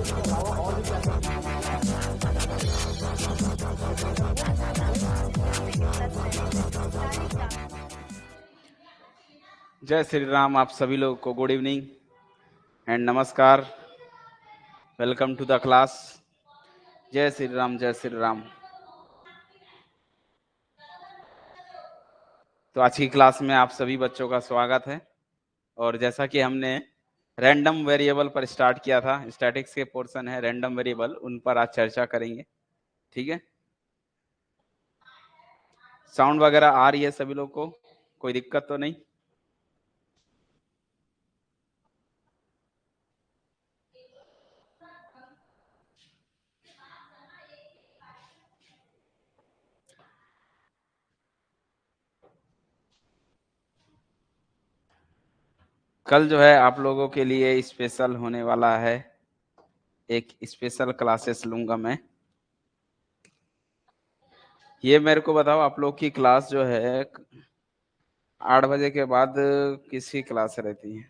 जय श्री राम। आप सभी लोगों को गुड इवनिंग एंड नमस्कार। Welcome to the class. जय श्री राम, जय श्री राम। तो आज की क्लास में आप सभी बच्चों का स्वागत है। और जैसा कि हमने रैंडम वेरिएबल पर स्टार्ट किया था, स्टैटिक्स के पोर्शन है रैंडम वेरिएबल, उन पर आज चर्चा करेंगे। ठीक है, साउंड वगैरह आ रही है सभी लोग को? कोई दिक्कत तो नहीं? कल जो है आप लोगों के लिए स्पेशल होने वाला है, एक स्पेशल क्लासेस लूंगा मैं। ये मेरे को बताओ, आप लोग की क्लास जो है 8 बजे के बाद किसकी क्लास रहती है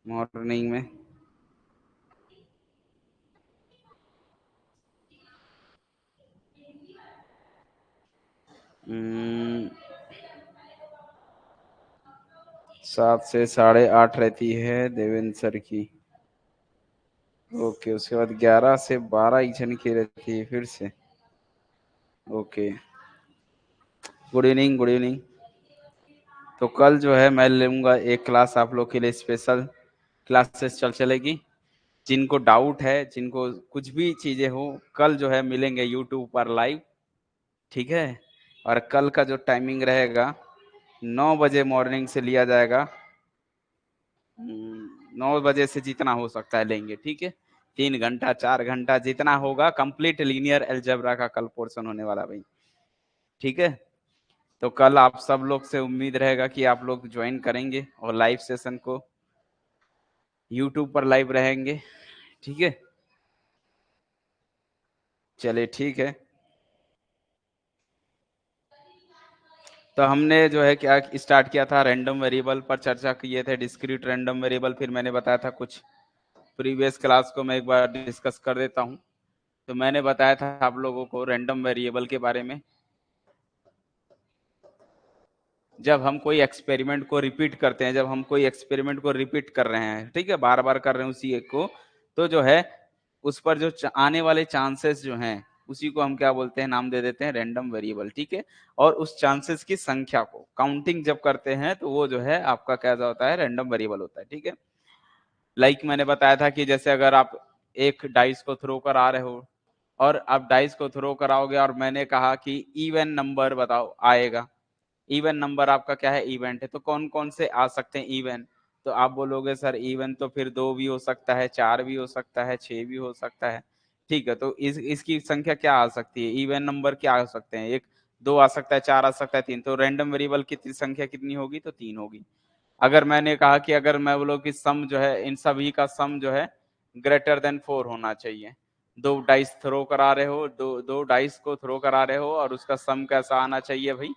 मॉर्निंग में? 7 से 8:30 रहती है देवेंद्र सर की। ओके, उसके बाद 11 से 12 एक जन की रहती है फिर से। Okay, good evening, good evening. तो कल जो है मैं लूंगा एक क्लास आप लोग के लिए स्पेशल क्लासेस चलेगी। जिनको डाउट है, जिनको कुछ भी चीजें हो, कल जो है मिलेंगे यूट्यूब पर लाइव। ठीक है, और कल का जो टाइमिंग रहेगा 9 बजे मॉर्निंग से लिया जाएगा। 9 बजे से जितना हो सकता है लेंगे। ठीक है, 3 घंटा 4 घंटा जितना होगा, कंप्लीट लीनियर अलजेब्रा का कल पोर्शन होने वाला भाई। ठीक है, तो कल आप सब लोग से उम्मीद रहेगा कि आप लोग ज्वाइन करेंगे और लाइव सेशन को यूट्यूब पर लाइव रहेंगे। ठीक है, चलिए ठीक है। तो हमने जो है क्या स्टार्ट किया था, रैंडम वेरिएबल पर चर्चा किए थे, डिस्क्रीट रैंडम वेरिएबल। फिर मैंने बताया था कुछ प्रीवियस क्लास को मैं एक बार डिस्कस कर देता हूं। तो मैंने बताया था आप लोगों को रैंडम वेरिएबल के बारे में। जब हम कोई एक्सपेरिमेंट को रिपीट करते हैं, जब हम कोई एक्सपेरिमेंट को रिपीट कर रहे हैं, ठीक है, बार बार कर रहे हैं उसी एक को, तो जो है उस पर जो आने वाले चांसेस जो हैं उसी को हम क्या बोलते हैं, नाम दे देते हैं रैंडम वेरिएबल। ठीक है, और उस चांसेस की संख्या को काउंटिंग जब करते हैं तो वो जो है आपका क्या होता है, रैंडम वेरिएबल होता है। ठीक है, मैंने बताया था कि जैसे अगर आप एक डाइस को थ्रो कर आ रहे हो और आप डाइस को थ्रो कराओगे और मैंने कहा कि इवन नंबर बताओ आएगा। इवन नंबर आपका क्या है, इवेंट है। तो कौन कौन से आ सकते हैं इवन? तो आप बोलोगे सर इवन तो फिर 2 भी हो सकता है, 4 भी हो सकता है, 6 भी हो सकता है। ठीक है, तो इसकी संख्या क्या आ सकती है, इवन नंबर क्या आ सकते हैं? 1 2 आ सकता है, 4 आ सकता है, 3। तो रैंडम वेरिएबल की संख्या कितनी होगी? तो 3 होगी। अगर मैंने कहा कि अगर मैं बोलो कि सम जो है, इन सभी का सम जो है ग्रेटर देन 4 होना चाहिए। 2 डाइस थ्रो करा रहे हो, दो डाइस को थ्रो करा रहे हो और उसका सम कैसा आना चाहिए भाई?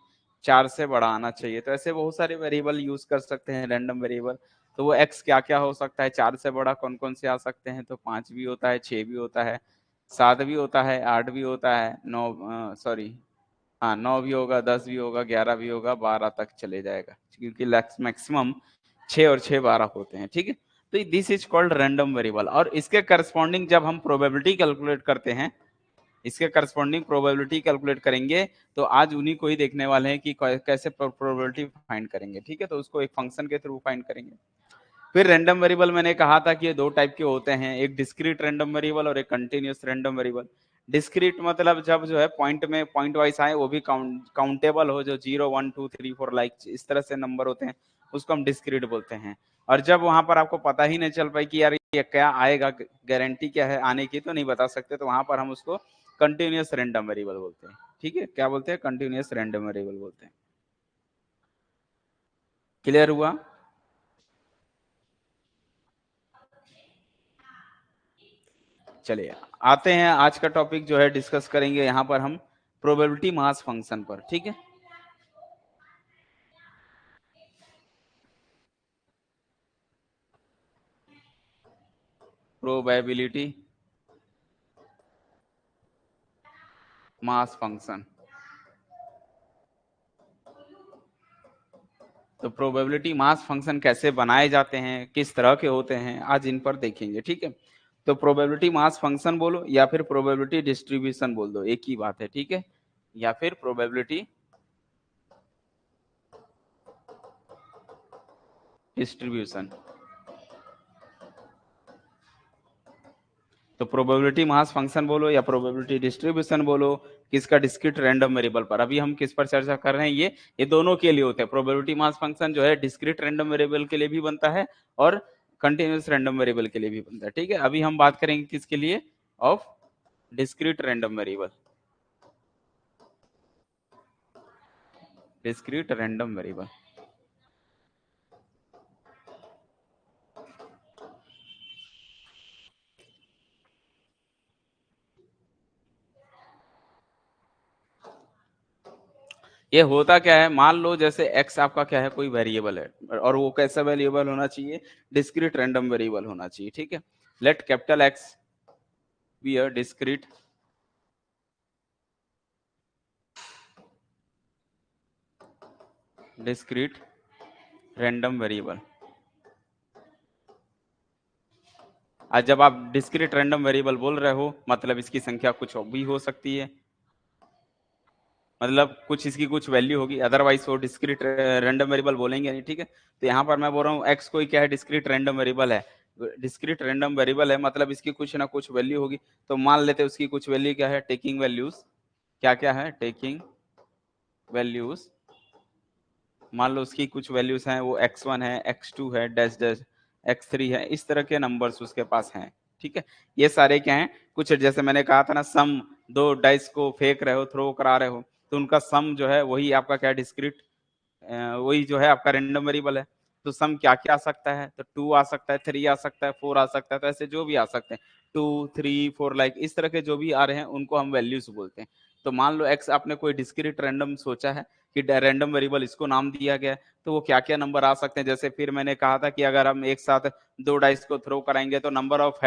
4 से बड़ा आना चाहिए। तो ऐसे बहुत सारे वेरिएबल यूज कर सकते हैं रैंडम वेरिएबल। तो वो एक्स क्या क्या हो सकता है, 4 से बड़ा कौन कौन से आ सकते हैं? तो 5 भी होता है, 6 भी होता है, 7 भी होता है, 8 भी होता है, 9 सॉरी, हाँ 9 भी होगा, 10 भी होगा, 11 भी होगा, 12 तक चले जाएगा, क्योंकि मैक्सिमम 6 और 6 12 होते हैं। ठीक है, तो this is called random variable. और इसके करस्पॉन्डिंग जब हम प्रोबेबिलिटी कैलकुलेट करते हैं, इसके करस्पॉन्डिंग प्रोबेबिलिटी कैलकुलेट करेंगे, तो आज उन्हीं को ही देखने वाले हैं कि कैसे प्रोबेबिलिटी फाइंड करेंगे। ठीक है, तो उसको एक फंक्शन के थ्रू फाइंड करेंगे। फिर रैंडम वेरिएबल मैंने कहा था कि ये 2 टाइप के होते हैं, एक डिस्क्रीट रैंडम वेरिएबल और एक कंटिन्यूअस रैंडम वेरिएबल। डिस्क्रीट मतलब जब जो है पॉइंट में पॉइंट वाइज आए, वो भी काउंटेबल हो, जो 0 1 2 3 4 लाइक इस तरह से नंबर होते हैं, उसको हम डिस्क्रीट बोलते हैं। और जब वहां पर आपको पता ही नहीं चल पाई कि यार ये क्या आएगा, गारंटी क्या है आने की, तो नहीं बता सकते, तो वहां पर हम उसको कंटिन्यूअस रैंडम वेरिएबल बोलते हैं। ठीक है, क्या बोलते हैं? कंटिन्यूअस रैंडम वेरिएबल बोलते हैं। क्लियर हुआ? चलिए आते हैं, आज का टॉपिक जो है डिस्कस करेंगे यहाँ पर हम प्रोबेबिलिटी मास फंक्शन पर। ठीक है, प्रोबेबिलिटी मास फंक्शन। तो प्रोबेबिलिटी मास फंक्शन कैसे बनाए जाते हैं, किस तरह के होते हैं, आज इन पर देखेंगे, ठीक है। तो प्रोबेबिलिटी मास फंक्शन बोलो या फिर प्रोबेबिलिटी डिस्ट्रीब्यूशन बोल दो, एक ही बात है, ठीक है। या फिर प्रोबेबिलिटी डिस्ट्रीब्यूशन। तो प्रोबेबिलिटी मास फंक्शन बोलो या प्रोबेबिलिटी डिस्ट्रीब्यूशन बोलो, किसका, डिस्क्रीट रैंडम वेरिएबल पर। अभी हम किस पर चर्चा कर रहे हैं, ये दोनों के लिए होते हैं। प्रोबेबिलिटी मास फंक्शन जो है डिस्क्रीट रैंडम वेरिएबल के लिए भी बनता है और कंटिन्यूअस रैंडम वेरिएबल के लिए भी बनता है, ठीक है। अभी हम बात करेंगे किसके लिए, of discrete random variable, discrete random variable. ये होता क्या है, मान लो जैसे x आपका क्या है, कोई वेरिएबल है और वो कैसा वेरिएबल होना चाहिए, डिस्क्रीट रैंडम वेरिएबल होना चाहिए, ठीक है। Let capital X be a discrete random variable. आज जब आप डिस्क्रीट रैंडम वेरिएबल बोल रहे हो मतलब इसकी संख्या कुछ भी हो सकती है, मतलब कुछ इसकी कुछ वैल्यू होगी, अदरवाइज वो डिस्क्रीट रैंडम वेरिएबल बोलेंगे नहीं, ठीक है। तो यहाँ पर मैं बोल रहा हूँ एक्स कोई क्या है, डिस्क्रीट रैंडम वेरिएबल है। डिस्क्रीट रैंडम वेरिएबल है मतलब इसकी कुछ ना कुछ वैल्यू होगी। तो मान लेते हैं उसकी कुछ वैल्यू क्या है, टेकिंग वैल्यूज, क्या क्या है, टेकिंग वैल्यूज। मान लो उसकी कुछ वैल्यूज हैं, वो x1 है, x2 है, डैश डैश x3 है, इस तरह के नंबर्स उसके पास हैं, ठीक है। ये सारे क्या हैं, कुछ जैसे मैंने कहा था ना, सम, दो डाइस को फेंक रहे हो, थ्रो करा रहे हो, तो उनका सम जो है वही आपका क्या, डिस्क्रीट, वही जो है आपका रैंडम वेरिएबल है। तो सम क्या क्या आ सकता है, तो 2 आ सकता है, 3 आ सकता है, 4 आ सकता है, तो ऐसे जो भी आ सकते हैं, 2 3 4 लाइक इस तरह के जो भी आ रहे हैं उनको हम वैल्यूज बोलते हैं। तो मान लो एक्स आपने कोई डिस्क्रीट रैंडम सोचा है कि रैंडम वेरिएबल इसको नाम दिया गया है, तो वो क्या क्या नंबर आ सकते हैं। जैसे फिर मैंने कहा था कि अगर हम एक साथ दो डाइस को थ्रो कराएंगे तो number of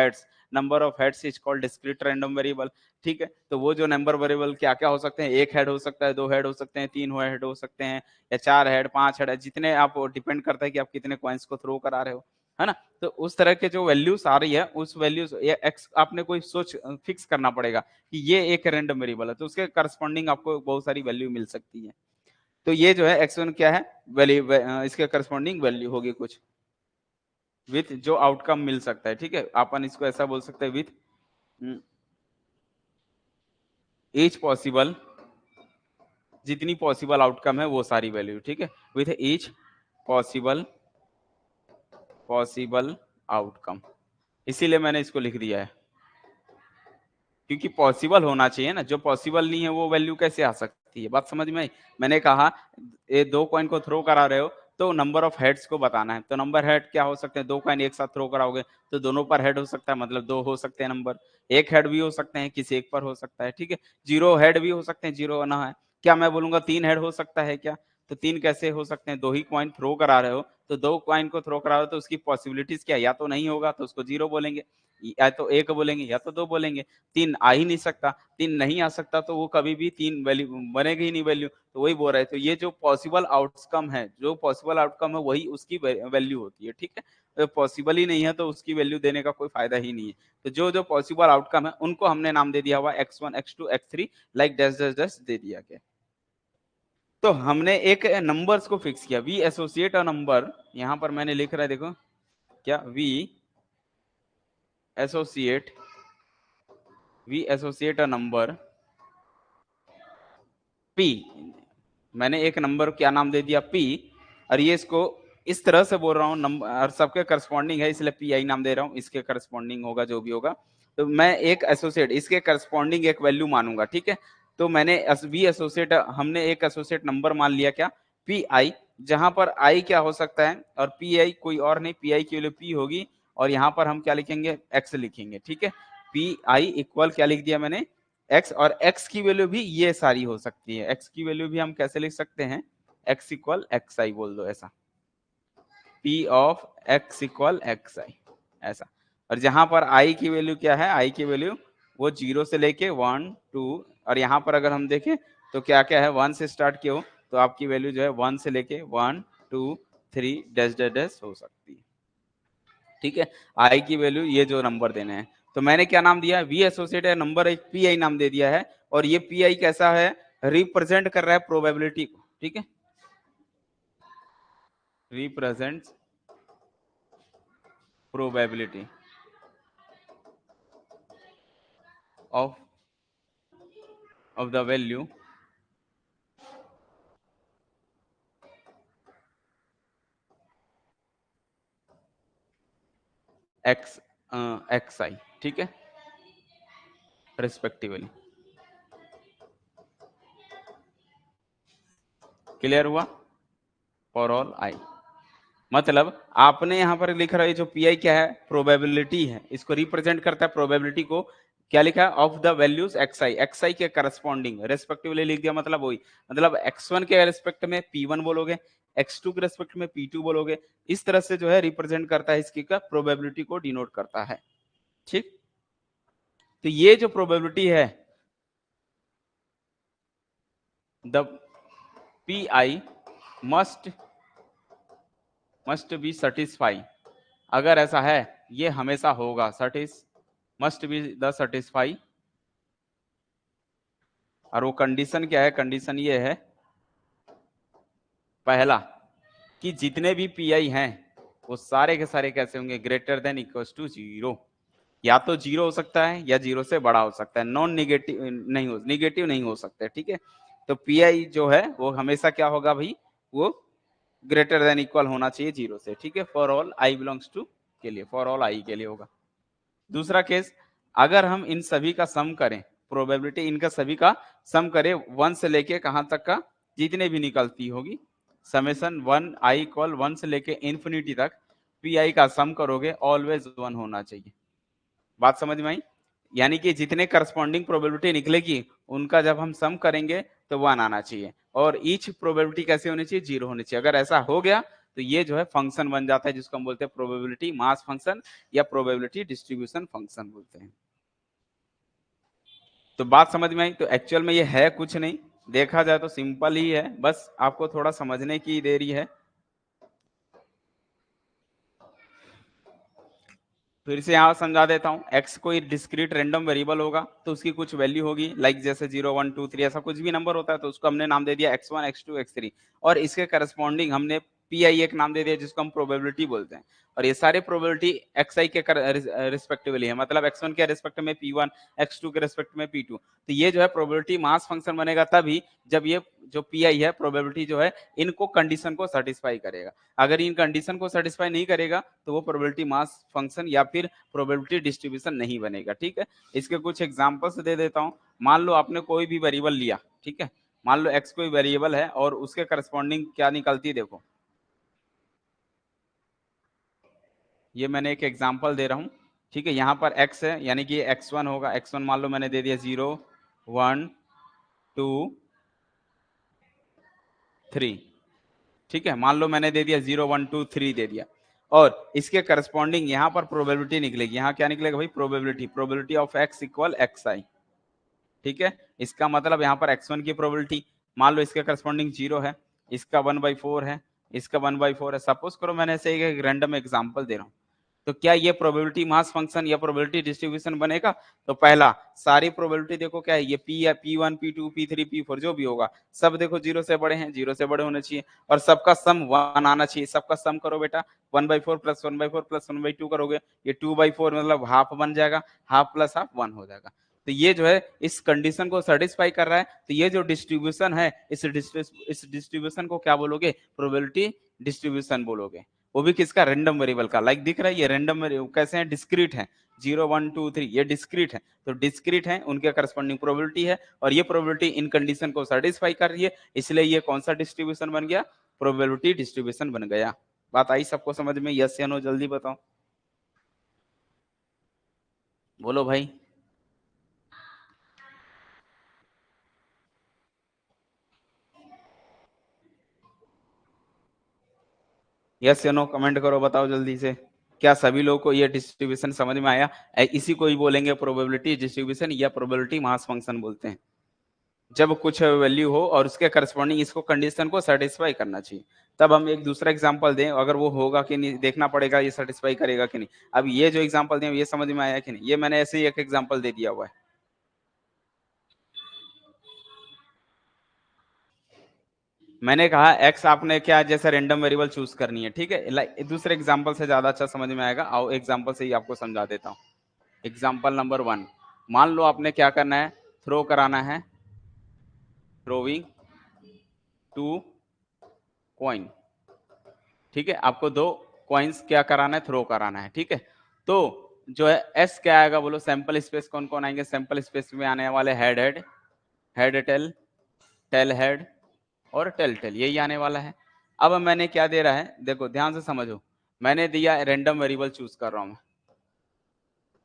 heads is called discrete random variable, ठीक है। तो वो जो नंबर वेरिएबल क्या क्या हो सकते हैं, एक हेड हो सकता है, दो हेड हो सकते हैं, तीन हेड हो सकते हैं, या 4 हेड, 5 हेड, जितने आप, डिपेंड करता है कि आप कितने कॉइन्स को थ्रो करा रहे हो, है ना। तो उस तरह के जो वैल्यूज आ रही है, उस वैल्यूज एक्स आपने कोई सोच फिक्स करना पड़ेगा कि ये एक रैंडम वेरिएबल है, तो उसके करस्पॉन्डिंग आपको बहुत सारी वैल्यू मिल सकती है। तो ये जो है x1 क्या है, वैल्यू, इसके करस्पॉन्डिंग वैल्यू होगी कुछ विथ जो आउटकम मिल सकता है, ठीक है। अपन इसको ऐसा बोल सकते हैं, विथ ईच पॉसिबल, जितनी पॉसिबल आउटकम है वो सारी वैल्यू, ठीक है, विथ ईच पॉसिबल आउटकम। इसीलिए मैंने इसको लिख दिया है, क्योंकि पॉसिबल होना चाहिए ना, जो पॉसिबल नहीं है वो वैल्यू कैसे आ सकती है, बात समझ में आई। मैंने कहा ये दो कॉइन को थ्रो करा रहे हो तो नंबर ऑफ हेड्स को बताना है, तो नंबर हेड क्या हो सकते हैं, दो कॉइन एक साथ थ्रो कराओगे तो दोनों पर हेड हो सकता है, मतलब दो हो सकते हैं नंबर, एक हेड भी हो सकते हैं, किसी एक पर हो सकता है, ठीक है। जीरो हेड भी हो सकते हैं, जीरो ना है, क्या मैं बोलूंगा तीन हेड हो सकता है क्या, तो तीन कैसे हो सकते हैं, दो ही कॉइन थ्रो करा रहे हो, तो दो कॉइन को थ्रो करा रहे हो तो उसकी पॉसिबिलिटीज क्या, या तो नहीं होगा तो उसको जीरो बोलेंगे, या तो एक बोलेंगे या तो दो बोलेंगे, तीन आ ही नहीं सकता, तीन नहीं आ सकता तो वो कभी भी तीन वैल्यू बनेगी ही नहीं वैल्यू, तो वही बोल रहे हैं। तो ये जो पॉसिबल आउटकम है, जो पॉसिबल आउटकम है वही उसकी वैल्यू होती है, ठीक है। तो पॉसिबल ही नहीं है तो उसकी वैल्यू देने का कोई फायदा ही नहीं है। तो जो जो पॉसिबल आउटकम है उनको हमने नाम दे दिया हुआ x1 x2 x3 like dash dash dash दे दिया गया। तो हमने एक नंबर्स को फिक्स किया, वी एसोसिएट अ नंबर, यहां पर मैंने लिख रहा है देखो क्या, we associate a number P, मैंने एक नंबर क्या नाम दे दिया P, और ये इसको इस तरह से बोल रहा हूँ, नंबर सबके करस्पॉन्डिंग है इसलिए PI नाम दे रहा हूँ, इसके करस्पॉन्डिंग होगा जो भी होगा, तो मैं एक एसोसिएट इसके करस्पॉन्डिंग एक वैल्यू मानूंगा, ठीक है। तो मैंने वी एसोसिएट, हमने एक एसोसिएट नंबर मान लिया क्या, PI, जहां पर I क्या हो सकता है और PI कोई और नहीं, PI की वैल्यू P होगी, और यहाँ पर हम क्या लिखेंगे, X लिखेंगे, ठीक है। PI इक्वल क्या लिख दिया मैंने, x, और x की वैल्यू भी ये सारी हो सकती है, x की वैल्यू भी हम कैसे लिख सकते हैं, x इक्वल xi बोल दो ऐसा, p of x equal xi ऐसा। और जहां पर आई की वैल्यू क्या है, आई की वैल्यू वो 0 से लेके 1 2, और यहाँ पर अगर हम देखें तो क्या क्या है, 1 से स्टार्ट किया हो तो आपकी वैल्यू जो है 1 से लेके 1 2 3 डैश डैश डैश हो सकती है। ठीक है, आई की वैल्यू ये जो नंबर देने हैं, तो मैंने क्या नाम दिया, वी एसोसिएट है नंबर, एक पी आई नाम दे दिया है, और ये पी आई कैसा है, रिप्रेजेंट कर रहा है प्रोबेबिलिटी को। ठीक है, represent probability of the value X X I. ठीक है, रिस्पेक्टिवली। क्लियर हुआ, फॉर ऑल आई। मतलब आपने यहां पर लिख रहा है जो पी आई क्या है, प्रोबेबिलिटी है, इसको रिप्रेजेंट करता है प्रोबेबिलिटी को, क्या लिखा है, ऑफ द वैल्यूज एक्स आई के करस्पॉन्डिंग रेस्पेक्टिवली लिख दिया, मतलब वही, मतलब x1 के रेस्पेक्ट में p1 बोलोगे, x2 के रेस्पेक्ट में p2 बोलोगे, इस तरह से जो है रिप्रेजेंट करता है, इसकी का प्रोबेबिलिटी को डिनोट करता है। ठीक, तो ये जो प्रोबेबिलिटी है, the P I must be satisfy, अगर ऐसा है ये हमेशा होगा, मस्ट बी द सेटिस्फाई, और वो कंडीशन क्या है, कंडीशन ये है, पहला कि जितने भी पी आई हैं वो सारे के सारे कैसे होंगे, ग्रेटर देन इक्वल टू 0, या तो 0 हो सकता है या 0 से बड़ा हो सकता है, नॉन निगेटिव नहीं हो सकते। ठीक है, तो पी आई जो है वो हमेशा क्या होगा भाई, वो ग्रेटर देन इक्वल होना चाहिए 0 से। ठीक है, for all I belongs to के लिए, फॉर ऑल आई के लिए होगा। दूसरा केस, अगर हम इन सभी का सम करें, प्रोबेबिलिटी इनका सभी का सम करें 1 से लेके कहां तक का, जितने भी निकलती होगी, समेशन 1 आई इक्वल 1 से लेके इंफिनिटी तक, पी आई का सम करोगे ऑलवेज 1 होना चाहिए। बात समझ में आई, यानी कि जितने करस्पॉन्डिंग प्रोबेबिलिटी निकलेगी उनका जब हम सम करेंगे तो 1 आना चाहिए, और ईच प्रोबेबिलिटी कैसे होनी चाहिए, 0 होनी चाहिए। अगर ऐसा हो गया तो ये जो है फंक्शन बन जाता है, जिसको हम बोलते हैं प्रोबेबिलिटी मास फंक्शन या प्रोबेबिलिटी डिस्ट्रीब्यूशन फंक्शन बोलते हैं। तो बात समझ में आई, तो एक्चुअल में ये है कुछ नहीं, देखा जाए तो सिंपल ही है, बस आपको थोड़ा समझने की देरी है। फिर से यहाँ समझा देता हूँ, x कोई डिस्क्रीट रैंडम वेरिएबल होगा तो उसकी कुछ वैल्यू होगी, लाइक जैसे 0 1 2 3 ऐसा कुछ भी नंबर होता है, तो उसको हमने नाम दे दिया x1 x2 x3, और इसके करस्पॉन्डिंग हमने पी आई एक नाम दे दिया जिसको हम प्रोबेबिलिटी बोलते हैं, और ये सारे प्रोबेबिलिटी एक्स आई के रिस्पेक्टिवली है, मतलब x1 के रिस्पेक्ट में p1, x2 के रिस्पेक्ट में p2, तो ये जो है प्रोबेबिलिटी मास फंक्शन बनेगा तभी जब ये जो पी आई है प्रोबेबिलिटी जो है इनको कंडीशन को सेटिस्फाई करेगा। अगर इन कंडीशन को सेटिस्फाई नहीं करेगा तो वो प्रोबेबिलिटी मास फंक्शन या फिर प्रोबेबिलिटी डिस्ट्रीब्यूशन नहीं बनेगा। ठीक है, इसके कुछ एग्जांपल्स दे देता हूं। मान लो आपने कोई भी वेरिएबल लिया, ठीक है, मान लो x कोई वेरिएबल है और उसके करस्पॉन्डिंग क्या निकलती है, देखो ये मैंने एक एग्जांपल दे रहा हूं। ठीक है, यहां पर x है यानी कि x1 होगा, x1 मान लो मैंने दे दिया 0 1 2 3। ठीक है, मान लो मैंने दे दिया 0 1 2 3 दे दिया, और इसके करस्पॉन्डिंग यहां पर प्रोबेबिलिटी निकलेगी, यहां क्या निकलेगा भाई, probability of x equal X I. ठीक है, इसका मतलब यहाँ पर x1 की प्रोबेबिलिटी, मान लो इसके करस्पॉन्डिंग 0 है, इसका 1/4 है, इसका 1/4 है, सपोज करो मैंने ऐसे एक रैंडम एग्जांपल दे रहा हूँ, तो क्या ये प्रोबेबिलिटी मास फंक्शन या प्रोबेबिलिटी डिस्ट्रीब्यूशन बनेगा? तो पहला, सारी प्रोबेबिलिटी देखो क्या है, ये पी या p1 p2 p3 p4 जो भी होगा सब देखो 0 से बड़े हैं, 0 से बड़े होने चाहिए, और सबका सम 1 आना चाहिए। सबका सम करो बेटा, 1/4 प्लस 1/4 प्लस 1/2 करोगे, ये 2/4 मतलब हाफ बन जाएगा, हाफ प्लस हाफ 1 हो जाएगा। तो ये जो है इस कंडीशन को सेटिस्फाई कर रहा है, तो ये जो डिस्ट्रीब्यूशन है इस डिस्ट्रीब्यूशन को क्या बोलोगे, प्रोबेबिलिटी डिस्ट्रीब्यूशन बोलोगे। वो भी किसका, रैंडम वेरिएबल का। लाइक दिख रहा है ये रैंडम वेरिएबल कैसे हैं, डिस्क्रीट है, 0 1 2 3 ये डिस्क्रीट है, तो डिस्क्रीट है उनके करस्पॉन्डिंग प्रोबेबिलिटी है, और ये प्रोबेबिलिटी इन कंडीशन को सेटिस्फाई कर रही है, इसलिए ये कौन सा डिस्ट्रीब्यूशन बन गया, प्रोबेबिलिटी डिस्ट्रीब्यूशन बन गया। बात आई सबको समझ में, यस या नो, जल्दी बताओ, बोलो भाई, यस या नो कमेंट करो, बताओ जल्दी से। क्या सभी लोगों को ये डिस्ट्रीब्यूशन समझ में आया? इसी को ही बोलेंगे प्रोबेबिलिटी डिस्ट्रीब्यूशन या प्रोबेबिलिटी मास फंक्शन बोलते हैं। जब कुछ वैल्यू हो और उसके करस्पॉन्डिंग इसको कंडीशन को सेटिस्फाई करना चाहिए, तब हम एक दूसरा एग्जांपल दें, अगर वो होगा कि नहीं देखना पड़ेगा, ये सेटिस्फाई करेगा कि नहीं। अब ये जो एग्जांपल दें ये समझ में आया कि नहीं? ये मैंने ऐसे ही एक एग्जांपल दे दिया हुआ है। मैंने कहा x आपने क्या जैसे रैंडम वेरिएबल चूज करनी है, ठीक है। लाइक दूसरे एग्जांपल से ज्यादा अच्छा समझ में आएगा। आओ एग्जांपल से ही आपको समझा देता हूँ। एग्जांपल नंबर 1, मान लो आपने क्या करना है, थ्रो कराना है, थ्रोइंग 2 कॉइन, ठीक है। आपको 2 कॉइन्स क्या कराना है, थ्रो कराना है, ठीक है। तो जो है एस क्या आएगा बोलो, सैंपल स्पेस कौन कौन आएंगे, सैंपल स्पेस में आने वाले head head, head tail, tail head और टेल टेल, यही आने वाला है। अब मैंने क्या दे रहा है, देखो ध्यान से समझो, मैंने दिया रैंडम वेरिएबल चूज कर रहा हूं मैं,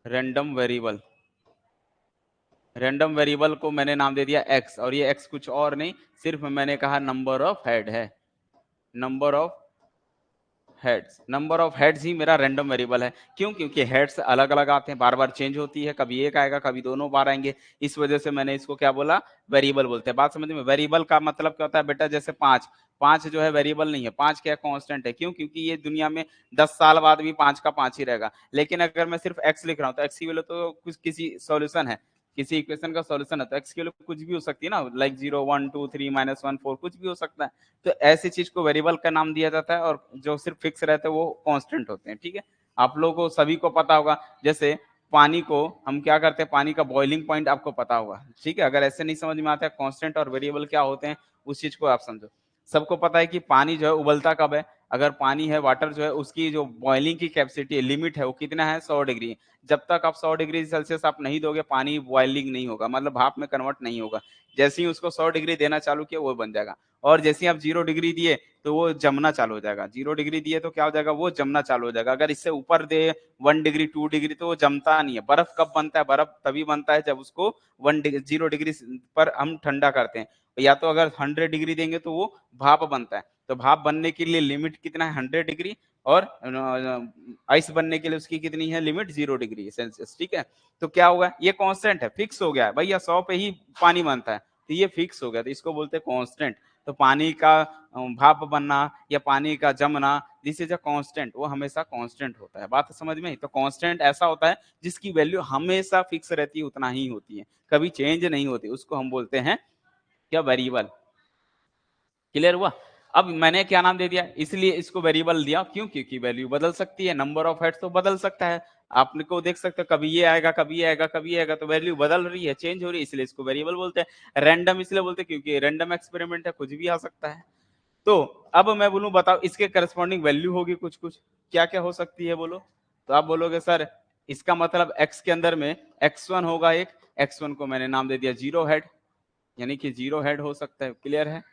रैंडम वेरिएबल, रैंडम वेरिएबल को मैंने नाम दे दिया x, और ये x कुछ और नहीं, सिर्फ मैंने कहा नंबर ऑफ हेड है, number of heads, number of heads ही मेरा रैंडम वेरिएबल है। क्यों? क्योंकि हेड्स अलग अलग आते हैं, बार बार चेंज होती है, कभी एक आएगा कभी दोनों बार आएंगे, इस वजह से मैंने इसको क्या बोला, वेरिएबल बोलते हैं। बात समझ में? वेरिएबल का मतलब क्या होता है बेटा, जैसे 5, 5 जो है वेरिएबल नहीं है, 5 क्या कांस्टेंट है। क्यों? क्योंकि ये दुनिया में 10 साल बाद भी 5 का 5 ही रहेगा। लेकिन अगर मैं सिर्फ x लिख रहा हूँ तो x की वैल्यू तो कुछ किसी सॉल्यूशन है, किसी इक्वेशन का सॉल्यूशन है, तो x की वैल्यू कुछ भी हो सकती है ना, लाइक 0 1 2 3 -1 4 कुछ भी हो सकता है। तो ऐसी चीज को वेरिएबल का नाम दिया जाता है, और जो सिर्फ फिक्स रहते हैं वो कांस्टेंट होते हैं, ठीक है। आप लोगों को सभी को पता होगा, जैसे पानी को हम क्या करते हैं, पानी का बॉइलिंग पॉइंट आपको पता होगा, ठीक है। अगर ऐसे नहीं समझ में आता है कांस्टेंट और वेरिएबल क्या होते हैं, उस चीज को आप समझो। सबको पता है कि पानी जो है उबलता कब है, अगर पानी है, वाटर जो है, उसकी जो बॉइलिंग की कैपेसिटी लिमिट है वो कितना है, 100 डिग्री। जब तक आप 100 डिग्री सेल्सियस आप नहीं दोगे, पानी बॉइलिंग नहीं होगा, मतलब भाप में कन्वर्ट नहीं होगा। जैसे ही उसको 100 डिग्री देना चालू किया वो बन जाएगा। और जैसे ही आप 0 डिग्री दिए तो वो जमना चालू हो जाएगा, 0 डिग्री दिए तो क्या हो जाएगा, वो जमना चालू हो जाएगा। अगर इससे ऊपर दे 1 डिग्री 2 डिग्री तो वो जमता नहीं है। बर्फ कब बनता है, बर्फ तभी बनता है जब उसको 0 डिग्री पर हम ठंडा करते हैं। या तो अगर 100 डिग्री देंगे तो वो भाप बनता है। तो भाप बनने के लिए लिमिट कितना है, 100 डिग्री, और आइस बनने के लिए उसकी कितनी है लिमिट, 0 डिग्री सेल्सियस, ठीक है। तो क्या होगा, ये कांस्टेंट है, फिक्स हो गया है भैया, 100 पे ही पानी बनता है, तो ये फिक्स हो गया, तो इसको बोलते हैं कांस्टेंट। तो पानी का भाप बनना या पानी का जमना, दिस इज अ कांस्टेंट, वो हमेशा कांस्टेंट होता है। बात समझ में? तो कांस्टेंट ऐसा होता है जिसकी वैल्यू हमेशा फिक्स रहती है, उतना ही होती है, कभी चेंज नहीं होती, उसको हम बोलते हैं क्या, वेरिएबल। क्लियर हुआ? अब मैंने क्या नाम दे दिया, इसलिए इसको वेरिएबल दिया। क्यों? क्योंकि वैल्यू बदल सकती है, नंबर ऑफ हेड्स तो बदल सकता है। आपको देख सकते हो कभी ये आएगा कभी ये आएगा कभी ये आएगा, तो वैल्यू बदल रही है, चेंज हो रही है, इसलिए इसको वेरिएबल बोलते हैं। रैंडम इसलिए बोलते हैं क्योंकि रैंडम एक्सपेरिमेंट है, कुछ भी आ सकता है। तो अब मैं बोलूं बताओ इसके करस्पॉन्डिंग वैल्यू होगी कुछ कुछ, क्या क्या हो सकती है बोलो। तो आप बोलोगे सर इसका मतलब x के अंदर में x1 होगा, एक x1 को मैंने नाम दे दिया 0 हेड, यानी कि 0 हेड हो सकता है। क्लियर है?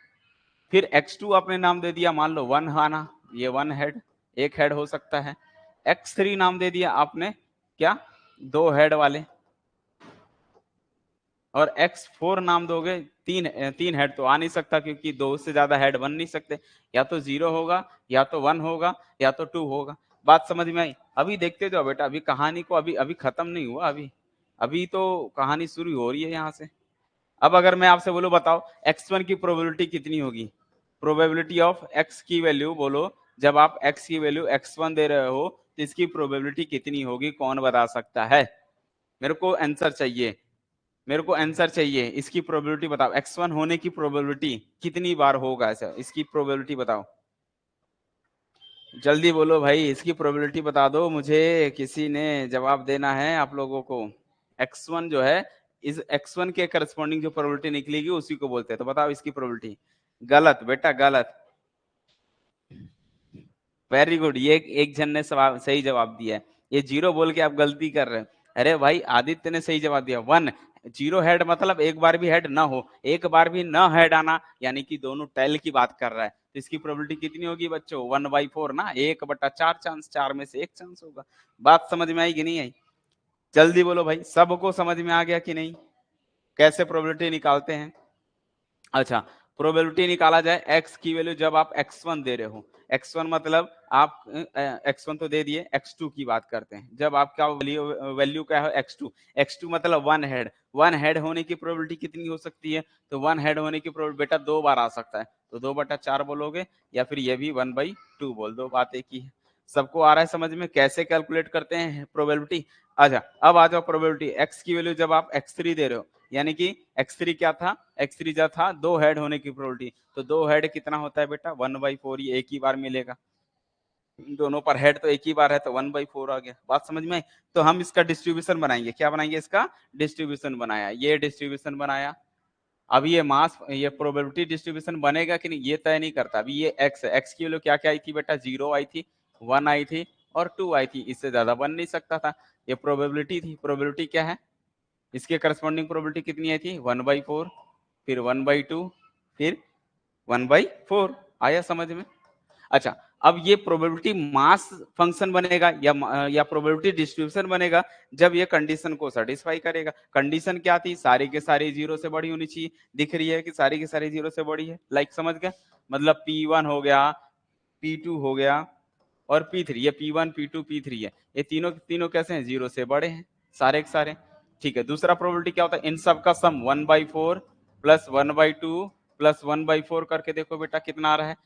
फिर x2 आपने नाम दे दिया, मान लो 1 आना, ये 1 हेड, एक हेड हो सकता है। x3 नाम दे दिया आपने, क्या, 2 हेड वाले। और x4 नाम दोगे, 3 हेड तो आ नहीं सकता, क्योंकि 2 से ज्यादा हेड बन नहीं सकते, या तो 0 होगा, या तो 1 होगा, या तो 2 होगा। बात समझ में आई? अभी देखते जाओ बेटा, अभी कहानी को अभी अभी खत्म नहीं हुआ, अभी अभी तो कहानी शुरू हो रही है यहाँ से। अब अगर मैं आपसे बोलूं बताओ x1 की प्रोबेबिलिटी कितनी होगी, प्रोबेबिलिटी ऑफ x की वैल्यू बोलो, जब आप x की वैल्यू x1 दे रहे हो तो इसकी प्रोबेबिलिटी कितनी होगी, कौन बता सकता है? मेरे को आंसर चाहिए, मेरे को आंसर चाहिए, इसकी प्रोबेबिलिटी बताओ, x1 होने की प्रोबेबिलिटी कितनी बार होगा ऐसा, इसकी प्रोबेबिलिटी बताओ, जल्दी बोलो भाई, इसकी प्रोबेबिलिटी बता दो मुझे, किसी ने जवाब देना है आप लोगों को। x1 जो है, इस x1 के करस्पॉन्डिंग जो प्रोबेबिलिटी निकलेगी उसी को बोलते हैं, तो बताओ इसकी प्रोबेबिलिटी। गलत बेटा, गलत। वेरी गुड, ये एक जन ने सही जवाब दिया है, ये 0 बोल के आप गलती कर रहे हैं। अरे भाई आदित्य ने सही जवाब दिया, 1। 0 हेड मतलब एक बार भी हेड ना हो, एक बार भी ना हेड आना, यानी कि दोनों टेल की बात कर रहा है, तो इसकी प्रोबेबिलिटी कितनी होगी बच्चों, 1/4 ना, 1/4 चांस, 4 में से 1 चांस होगा। बात समझ में आई कि नहीं आई? जल्दी बोलो भाई, सबको समझ में आ गया कि नहीं, कैसे प्रोबेबिलिटी निकालते हैं? अच्छा, प्रोबेबिलिटी निकाला जाए x की वैल्यू जब आप x1 दे रहे हो, x1 मतलब आप x1 तो दे दिए, x2 की बात करते हैं। जब आपका वैल्यू क्या है x2, x2 मतलब वन हेड होने की प्रोबेबिलिटी कितनी हो सकती है? तो वन हेड होने की प्रोबेबिलिटी बेटा 2 बार आ सकता है, तो 2/4 बोलोगे या फिर ये भी 1/2 बोल दो, बात एक ही है। सबको आ रहा है समझ में कैसे कैलकुलेट करते हैं प्रोबेबिलिटी? अच्छा, अब आ जाओ प्रोबेबिलिटी x की वैल्यू जब आप x3 दे रहे हो, यानी कि x3 क्या था? x3 जो था 2 हेड होने की प्रोबेबिलिटी, तो 2 हेड कितना होता है बेटा? 1/4, ये एक ही बार मिलेगा। दोनों पर हेड तो एक ही बार है, तो 1/4 आ गया। बात समझ में आई? तो हम इसका डिस्ट्रीब्यूशन बनाएंगे। क्या बनाएंगे? इसका डिस्ट्रीब्यूशन बनाया, ये डिस्ट्रीब्यूशन बनाया। अभी ये मास, ये प्रोबेबिलिटी डिस्ट्रीब्यूशन बनेगा कि नहीं ये तय नहीं करता। अभी ये x है, x की वैल्यू क्या क्या आई थी बेटा? 0 आई थी, 1 आई थी और 2 आई थी, इससे ज्यादा बन नहीं सकता था। ये प्रोबेबिलिटी थी। प्रोबेबिलिटी क्या है? इसके करस्पॉन्डिंग प्रोबेबिलिटी कितनी आई थी? 1/4, फिर 1/2, फिर 1/4। आया समझ में? अच्छा, अब ये प्रोबेबिलिटी मास फंक्शन बनेगा या प्रोबेबिलिटी डिस्ट्रीब्यूशन बनेगा जब ये कंडीशन को सेटिस्फाई करेगा। कंडीशन क्या थी? सारी के सारी 0 से बड़ी होनी चाहिए। दिख रही है कि सारी की सारी 0 से बड़ी है, लाइक समझ गए? मतलब P1 हो गया, P2 हो गया और P3। ये P1 P2 P3 है, ये तीनों तीनों कैसे हैं? 0 से बड़े हैं सारे के सारे। ठीक है, दूसरा प्रोबेबिलिटी क्या होता है? इन सब का सम 1/4 प्लस 1/2 प्लस 1/4 करके देखो बेटा कितना आ रहा है?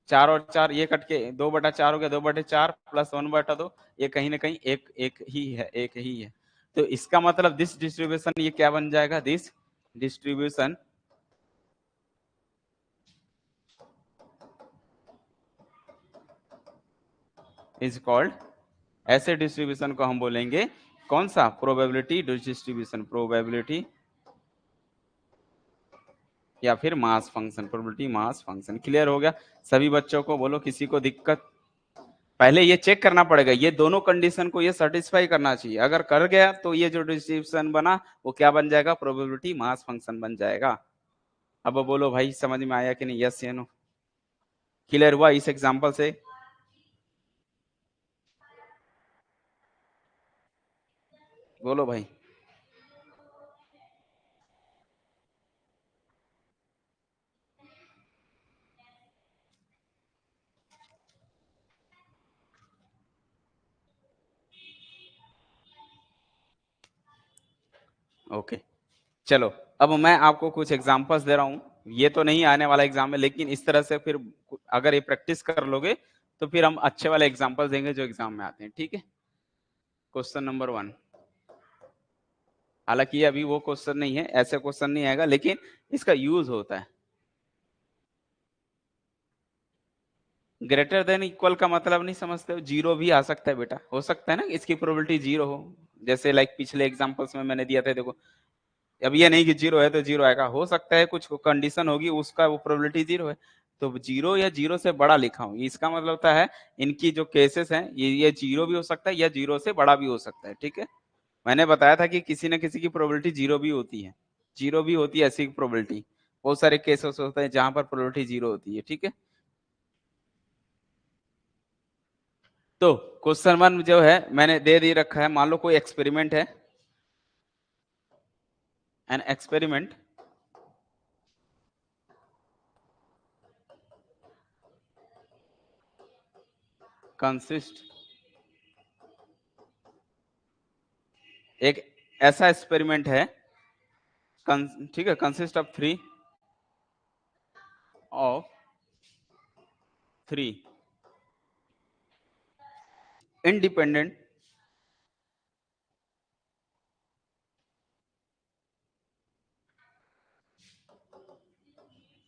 4 और 4 ये कट के 2/4 हो गया, 2/4 प्लस 1/2, ये कहीं ना कहीं एक एक ही है, एक ही है। तो इसका मतलब दिस डिस्ट्रीब्यूशन ये क्या बन जाएगा? दिस डिस्ट्रीब्यूशन इज कॉल्ड, ऐसे डिस्ट्रीब्यूशन को हम बोलेंगे कौन सा? प्रोबेबिलिटी डिस्ट्रीब्यूशन, प्रोबेबिलिटी या फिर mass function, probability mass function. Clear हो गया सभी बच्चों को? बोलो किसी को दिक्कत? पहले ये चेक करना पड़ेगा, ये दोनों कंडीशन को ये सेटिस्फाई करना चाहिए। अगर कर गया तो ये जो डिस्ट्रीब्यूशन बना वो क्या बन जाएगा? प्रोबेबिलिटी मास फंक्शन बन जाएगा। अब बोलो भाई समझ में आया कि नहीं? यस या नो? क्लियर हुआ इस एग्जांपल से? बोलो भाई। ओके, चलो अब मैं आपको कुछ एग्जांपल्स दे रहा हूं। ये तो नहीं आने वाला एग्जाम में, लेकिन इस तरह से फिर अगर ये प्रैक्टिस कर लोगे तो फिर हम अच्छे वाले एग्जांपल देंगे जो एग्जाम में आते हैं। ठीक है, क्वेश्चन नंबर 1। हालांकि ये अभी वो क्वेश्चन नहीं है, ऐसे क्वेश्चन नहीं आएगा, लेकिन इसका यूज होता है। ग्रेटर देन इक्वल का मतलब नहीं समझते हो? जीरो भी आ सकता है बेटा, हो सकता है ना इसकी प्रोबेबिलिटी जीरो हो। जैसे लाइक पिछले एग्जांपल्स में मैंने दिया था, देखो अब ये नहीं कि जीरो है तो जीरो आएगा, हो सकता है कुछ कंडीशन होगी उसका वो प्रोबेबिलिटी जीरो है, तो जीरो या जीरो से बड़ा लिखा हूं। इसका मतलब होता है इनकी जो केसेस हैं ये जीरो भी हो सकता है या जीरो से बड़ा भी हो सकता है। ठीक है, मैंने बताया था कि किसी न किसी की प्रोबेबिलिटी जीरो भी होती है, जीरो भी होती है ऐसी प्रोबेबिलिटी। बहुत सारे केसेस होते हैं जहां पर प्रोबेबिलिटी जीरो होती है। ठीक है, तो क्वेश्चन 1 जो है मैंने दे दी रखा है। मान लो कोई एक्सपेरिमेंट है, एन एक्सपेरिमेंट कंसिस्ट, एक ऐसा एक्सपेरिमेंट है, ठीक है, consist of three independent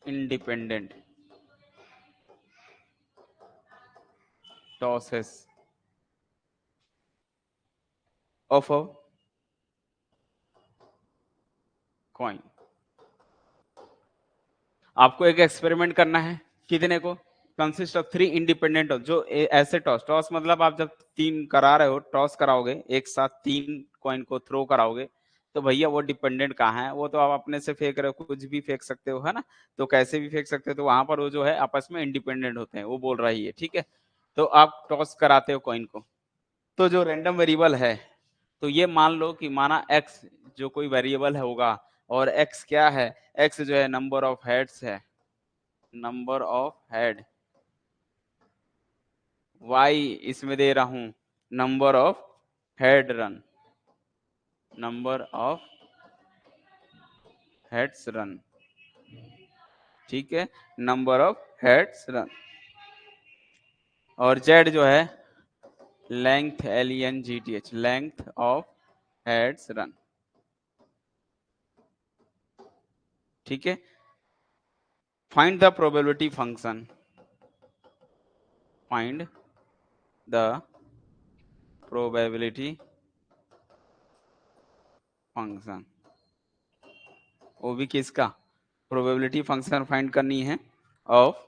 independent tosses of a coin। आपको एक एक्सपेरिमेंट करना है, कितने को? कंसिस्ट ऑफ थ्री इंडिपेंडेंट, जो ऐसे टॉस, टॉस मतलब आप जब तीन करा रहे हो, टॉस कराओगे एक साथ तीन कॉइन को थ्रो कराओगे, तो भैया वो डिपेंडेंट कहाँ है? वो तो आप अपने से फेंक रहे हो, कुछ भी फेंक सकते हो, है ना? तो कैसे भी फेंक सकते हो, तो वहां पर वो जो है आपस में इंडिपेंडेंट होते हैं, वो बोल रही है। ठीक है, तो आप टॉस कराते हो कॉइन को, तो जो रैंडम वेरिएबल है, तो ये मान लो कि माना x जो कोई वेरिएबल होगा, और x क्या है? x जो है नंबर ऑफ हेड्स है, नंबर ऑफ हेड, y इसमें दे रहा हूं number of head run, number of heads run, ठीक है, नंबर ऑफ हेड्स रन। और z जो है length, LENGTH, length of heads run, ठीक है। Find the probability function, find the probability function, वो भी किसका, प्रोबेबिलिटी फंक्शन फाइंड करनी है of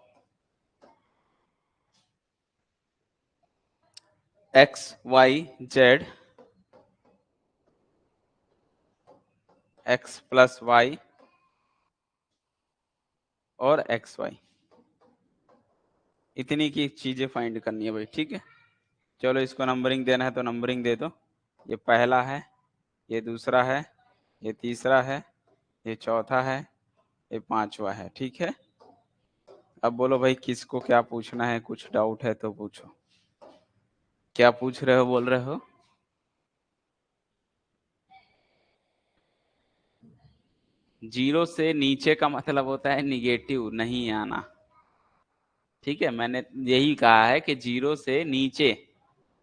x y z, x plus Y और एक्स वाई, इतनी की चीजें फाइंड करनी है भाई, ठीक है। चलो इसको नंबरिंग देना है तो नंबरिंग दे दो, ये पहला है, ये दूसरा है, ये तीसरा है, ये चौथा है, ये पांचवा है, ठीक है। अब बोलो भाई किसको क्या पूछना है, कुछ डाउट है तो पूछो। क्या पूछ रहे हो, बोल रहे हो? जीरो से नीचे का मतलब होता है निगेटिव, नहीं आना, ठीक है। मैंने यही कहा है कि जीरो से नीचे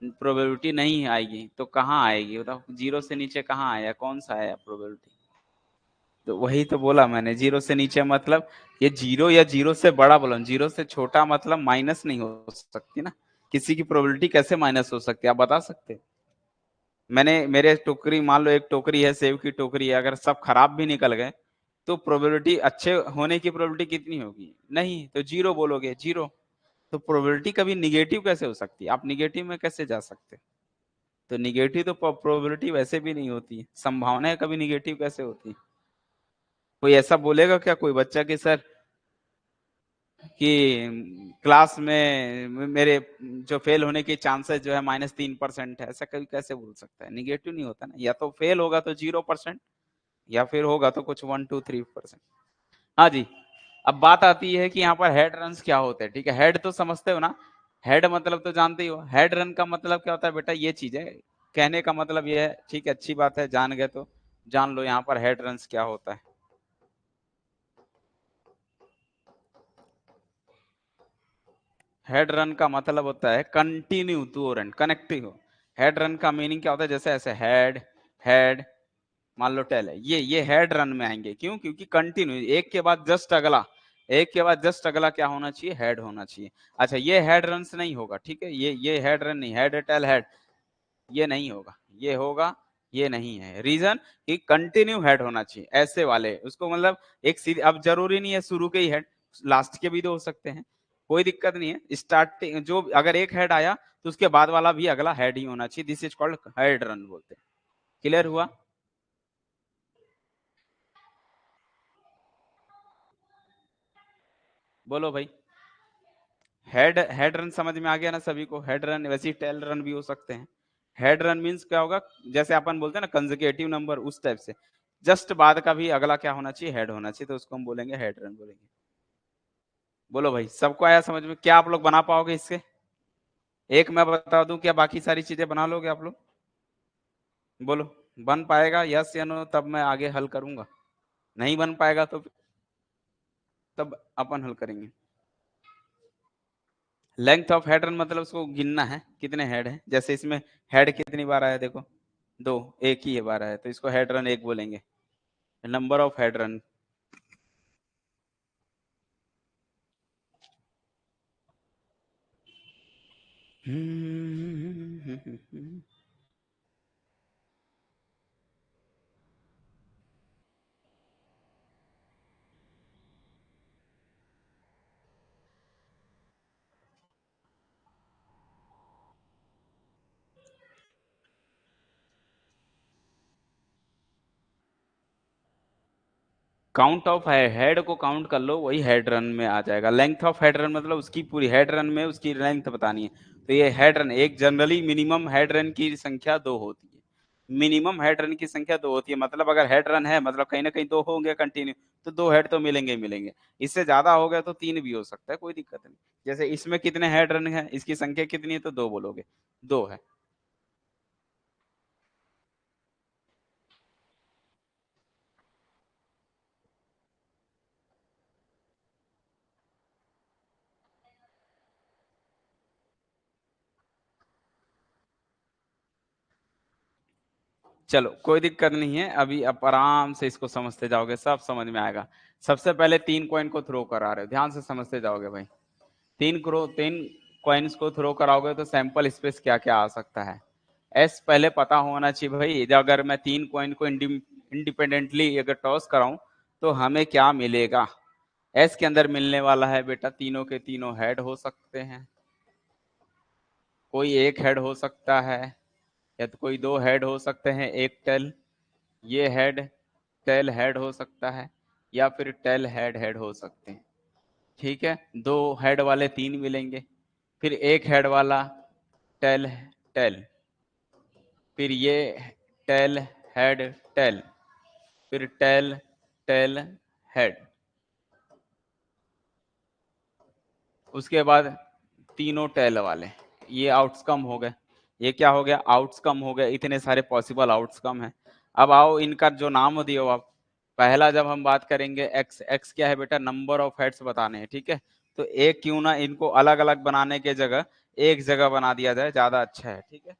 प्रोबेबिलिटी नहीं आएगी, तो कहाँ आएगी बताओ, जीरो से नीचे कहाँ आया, कौन सा आया प्रोबेबिलिटी? तो वही तो बोला मैंने, जीरो से नीचे मतलब ये जीरो या जीरो से बड़ा बोला, जीरो से छोटा मतलब माइनस नहीं हो सकती ना, किसी की प्रोबेबिलिटी कैसे माइनस हो सकती है, आप बता सकते हैं? मैंने मेरे टोकरी, मान लो एक टोकरी है, सेब की टोकरी है, अगर सब खराब भी निकल गए तो प्रोबेबिलिटी अच्छे होने की प्रोबेबिलिटी कितनी होगी, नहीं तो जीरो बोलोगे, जीरो। तो प्रोबेबिलिटी कभी निगेटिव कैसे हो सकती है, आप निगेटिव में कैसे जा सकते? तो निगेटिव तो प्रोबेबिलिटी वैसे भी नहीं होती है, संभावनाएं कभी निगेटिव कैसे होती है? कोई ऐसा बोलेगा क्या, कोई बच्चा कि सर कि क्लास में मेरे जो फेल होने के चांसेस जो है -3% है, ऐसा कभी कैसे बोल सकता है? निगेटिव नहीं होता ना, या तो फेल होगा तो 0%, या फिर होगा तो कुछ 1 2 3%। हाँ जी। अब बात आती है कि यहाँ पर हेड रन्स क्या होते हैं, ठीक है। हेड तो समझते हो ना, हेड मतलब तो जानते ही हो, हेड रन का मतलब क्या होता है बेटा, ये चीज है, कहने का मतलब ये है, ठीक है, अच्छी बात है, जान गए तो जान लो यहाँ पर हेड रन्स क्या होता है। हेड रन का मतलब होता है continue to run, connective. Head run का मीनिंग क्या होता है, जैसे ऐसे हेड, हेड, मान लो टेल है, ये हेड रन में आएंगे, क्यों? क्योंकि कंटिन्यू, एक के बाद जस्ट अगला, एक के बाद जस्ट अगला क्या होना चाहिए, हेड होना चाहिए। अच्छा ये हेड रन नहीं होगा, ठीक है, ये हेड रन नहीं, हेड टेल हेड, ये नहीं होगा, ये होगा, ये नहीं है। रीजन कि कंटिन्यू हेड होना चाहिए, ऐसे वाले उसको, मतलब एक सीधी, अब जरूरी नहीं है शुरू के ही हेड, लास्ट के भी तो हो सकते हैं, कोई दिक्कत नहीं है। स्टार्टिंग जो अगर एक हेड आया तो उसके बाद वाला भी अगला हेड ही होना चाहिए, this is called head run बोलते हैं। क्लियर हुआ? बोलो भाई। हेड हेड रन समझ में आ गया ना सभी को? हेड रन वैसे ही टेल रन भी हो सकते हैं। हेड रन मींस क्या होगा, जैसे अपन बोलते हैं ना कंसेक्यूटिव नंबर, उस टाइप से जस्ट बाद का भी अगला क्या होना चाहिए, हेड होना चाहिए, तो उसको हम बोलेंगे हेड रन बोलेंगे। बोलो भाई सबको आया समझ में? क्या आप लोग बना पाओगे इससे? एक मैं बता दूं, क्या बाकी सारी चीजें बना लोगे आप लोग? बोलो, बन पाएगा यस या नो, तब मैं आगे हल करूंगा। नहीं बन पाएगा तो तब अपन हल करेंगे। लेंथ ऑफ हेड रन मतलब उसको गिनना है कितने हेड है, जैसे इसमें हेड कितनी बार आया देखो, दो, एक ही बार आया, तो इसको हेड रन एक बोलेंगे, number of head run. Count of head को काउंट कर लो, वही हेड रन में आ जाएगा। लेंथ ऑफ हेड रन मतलब उसकी पूरी हेड रन में उसकी लेंथ बतानी है, तो ये हेड रन, एक जनरली मिनिमम हेड रन की संख्या 2 होती है, मिनिमम हेड रन की संख्या 2 होती है, मतलब अगर हेड रन है मतलब कहीं ना कहीं 2 होंगे कंटिन्यू, तो 2 हेड तो मिलेंगे ही मिलेंगे। इससे ज्यादा हो गया तो 3 भी हो सकता है, कोई दिक्कत नहीं। जैसे इसमें कितने हेड रन है, इसकी संख्या कितनी है, तो 2 बोलोगे, 2 है। चलो कोई दिक्कत नहीं है, अभी आप आराम से इसको समझते जाओगे, सब समझ में आएगा। सबसे पहले 3 कॉइन को थ्रो करा रहे हो, ध्यान से समझते जाओगे भाई। 3 कॉइन्स को थ्रो कराओगे तो सैंपल स्पेस क्या क्या आ सकता है, एस पहले पता होना चाहिए भाई। अगर मैं 3 कॉइन को इंडिपेंडेंटली अगर टॉस कराऊं तो हमें क्या मिलेगा। एस के अंदर मिलने वाला है बेटा, तीनों के तीनों हेड हो सकते हैं, कोई एक हेड हो सकता है, या तो कोई 2 हेड हो सकते हैं, एक टेल, ये हेड टेल हेड हो सकता है, या फिर टेल हेड हेड हो सकते हैं। ठीक है, 2 हेड वाले 3 मिलेंगे, फिर एक हेड वाला टेल टेल, फिर ये टेल हेड टेल, फिर टेल टेल हेड, उसके बाद तीनों टेल वाले। ये आउटकम हो गए, ये क्या हो गया, आउटकम हो गया। इतने सारे पॉसिबल आउटकम है। अब आओ इनका जो नाम दियो आप, पहला जब हम बात करेंगे एक्स, एक्स क्या है बेटा, नंबर ऑफ हेड्स बताने हैं, ठीक है। तो एक क्यों ना इनको अलग अलग बनाने के जगह एक जगह बना दिया जाए, ज्यादा अच्छा है, ठीक है।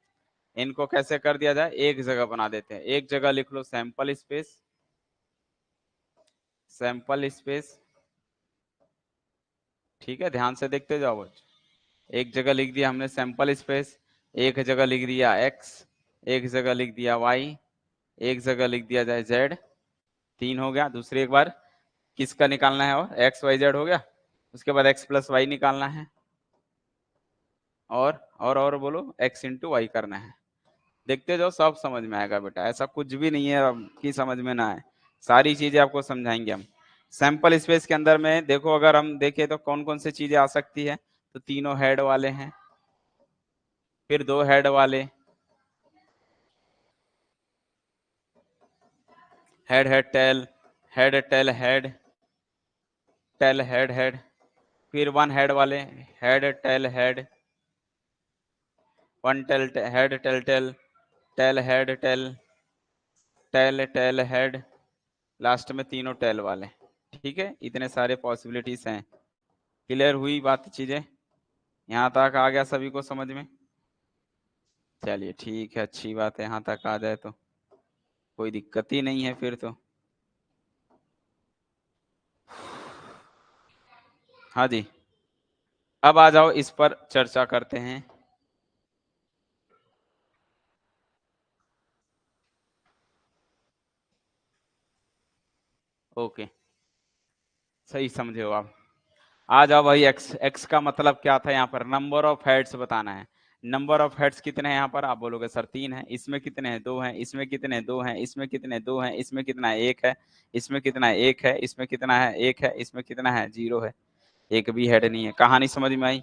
इनको कैसे कर दिया जाए, एक जगह बना देते हैं। एक जगह लिख लो सैंपल स्पेस, सैंपल स्पेस, ठीक है, ध्यान से देखते जाओ बच्चों। एक जगह लिख दिया हमने सैंपल स्पेस, एक जगह लिख दिया एक्स, एक जगह लिख दिया वाई, एक जगह लिख दिया जाए जेड। 3 हो गया। दूसरी एक बार किसका निकालना है, और एक्स वाई जेड हो गया। उसके बाद एक्स प्लस वाई निकालना है, और बोलो एक्स इंटू वाई करना है। देखते जाओ, सब समझ में आएगा बेटा, ऐसा कुछ भी नहीं है कि समझ में ना आए, सारी चीजें आपको समझाएंगे हम। सैंपल स्पेस के अंदर में देखो, अगर हम देखें तो कौन कौन सी चीजें आ सकती है, तो तीनों हेड वाले हैं, फिर 2 हेड वाले, head head tail, head tail head, tail head head, फिर 1 हेड वाले, head tail head, 1 tail head tail tail, tail head tail, tail tail head, last में तीनों टेल वाले। ठीक है, इतने सारे पॉसिबिलिटीज हैं। क्लियर हुई बात, चीजें यहाँ तक आ गया सभी को समझ में। चलिए ठीक है, अच्छी बात है, यहाँ तक आ जाए तो कोई दिक्कत ही नहीं है फिर तो। हाँ जी, अब आ जाओ इस पर चर्चा करते हैं। ओके, सही समझे हो आप। आ जाओ भाई, एक्स, एक्स का मतलब क्या था, यहाँ पर नंबर ऑफ हेड्स बताना है। नंबर ऑफ हेड्स कितने हैं यहाँ पर, आप बोलोगे सर 3 है, इसमें कितने हैं, 2 हैं, इसमें कितने 2 हैं, इसमें कितने 2 हैं, इसमें कितना है, 1 है, इसमें कितना है, 1 है, इसमें कितना है, 1 है, इसमें कितना है, 0 है, एक भी हेड नहीं है। कहानी समझ में आई,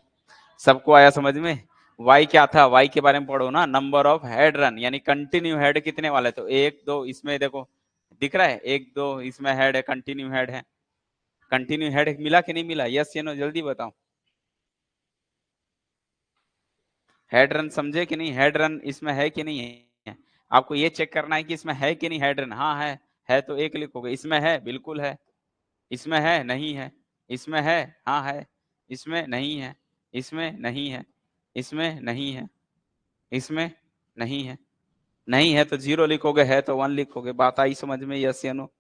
सबको आया समझ में। वाई क्या था, वाई के बारे में पढ़ो ना, नंबर ऑफ हेड रन, यानी कंटिन्यू हेड कितने वाले, तो 1 2, इसमें देखो दिख रहा है 1 2, इसमें हेड है, कंटिन्यू हेड है। कंटिन्यू हेड मिला कि नहीं मिला, यस या नो, जल्दी बताओ। हेड रन समझे कि नहीं, हेड रन इसमें है कि नहीं है, आपको ये चेक करना है कि इसमें है कि नहीं हेड रन। हाँ है तो एक लिखोगे, इसमें है, बिल्कुल है, इसमें है, नहीं है, इसमें है, हाँ है, इसमें नहीं है, इसमें नहीं है, इसमें नहीं है, इसमें नहीं है, नहीं है तो 0 लिखोगे, है तो 1 लिखोगे। बात आई समझ में, यस या नो।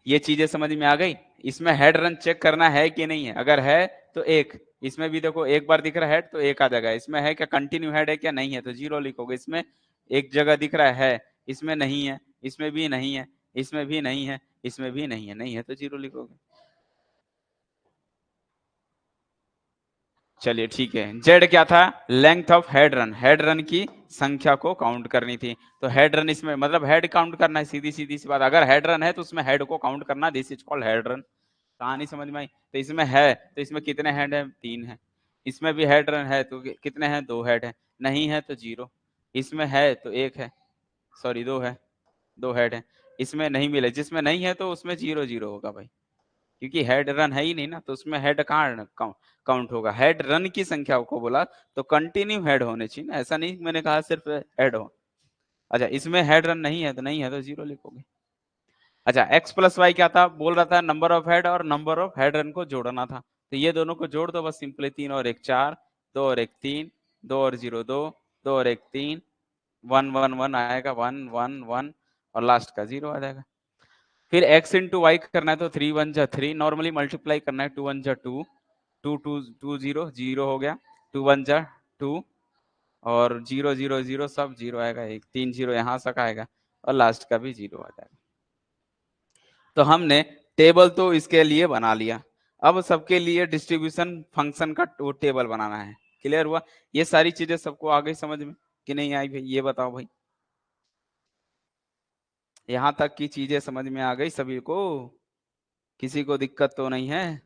ये चीजें समझ में आ गई। इसमें हेड रन चेक करना है कि नहीं है, अगर है तो एक, इसमें भी देखो एक बार दिख रहा है हेड तो एक आ जाएगा। इसमें है क्या, कंटिन्यू हेड है क्या, नहीं है तो 0 लिखोगे। इसमें एक जगह दिख रहा है, इसमें नहीं है, इसमें भी नहीं है, इसमें भी नहीं है, इसमें भी नहीं है, नहीं है तो 0 लिखोगे। चलिए ठीक है, जेड क्या था, length of head run, head run की संख्या को काउंट करनी थी। तो हेड रन इसमें मतलब हेड काउंट करना है, सीधी सीधी सी बात। अगर हेड रन है तो उसमें हेड को काउंट करना, this is called head run. कहानी समझ में आई। तो इसमें है तो इसमें कितने हेड है, 3 है। इसमें भी हेड रन है तो कितने हैं, 2 हेड है, नहीं है तो 0। इसमें है तो एक है, सॉरी दो है, दो हेड है। इसमें नहीं मिले, जिसमें नहीं है तो उसमें 0 0 होगा भाई, क्योंकि हेड रन है ही नहीं ना, तो उसमें हेड कहाँ काउंट होगा। हेड रन की संख्या को बोला तो कंटिन्यू हेड होने चाहिए ना, ऐसा नहीं मैंने कहा सिर्फ हेड हो। अच्छा इसमें हेड रन नहीं है तो नहीं है तो 0 लिखोगे। अच्छा एक्स प्लस वाई क्या था, बोल रहा था नंबर ऑफ हेड और नंबर ऑफ हेड रन को जोड़ना था, तो ये दोनों को जोड़ दो बस सिंपली, 3 और 1 4, 2 और 1 3, 2 और 0 2, 2 और 1 3, 1 1 1 आएगा, 1 1 1 और लास्ट का 0 आ जाएगा। फिर x इंटू वाई करना है तो 3 1 जा 3, नॉर्मली मल्टीप्लाई करना है, 2 1 जा 2, 2 2 2 0 0 हो गया, 2 1 जा 2 और 0 0 0 सब 0 आएगा, एक 3 0 यहाँ तक आएगा और लास्ट का भी 0 आ जाएगा। तो हमने टेबल तो इसके लिए बना लिया, अब सबके लिए डिस्ट्रीब्यूशन फंक्शन का वो टेबल बनाना है। क्लियर हुआ? ये सारी चीजें सबको आ गई समझ में कि नहीं आई भाई, ये बताओ भाई, यहाँ तक की चीजें समझ में आ गई सभी को? किसी को दिक्कत तो नहीं है?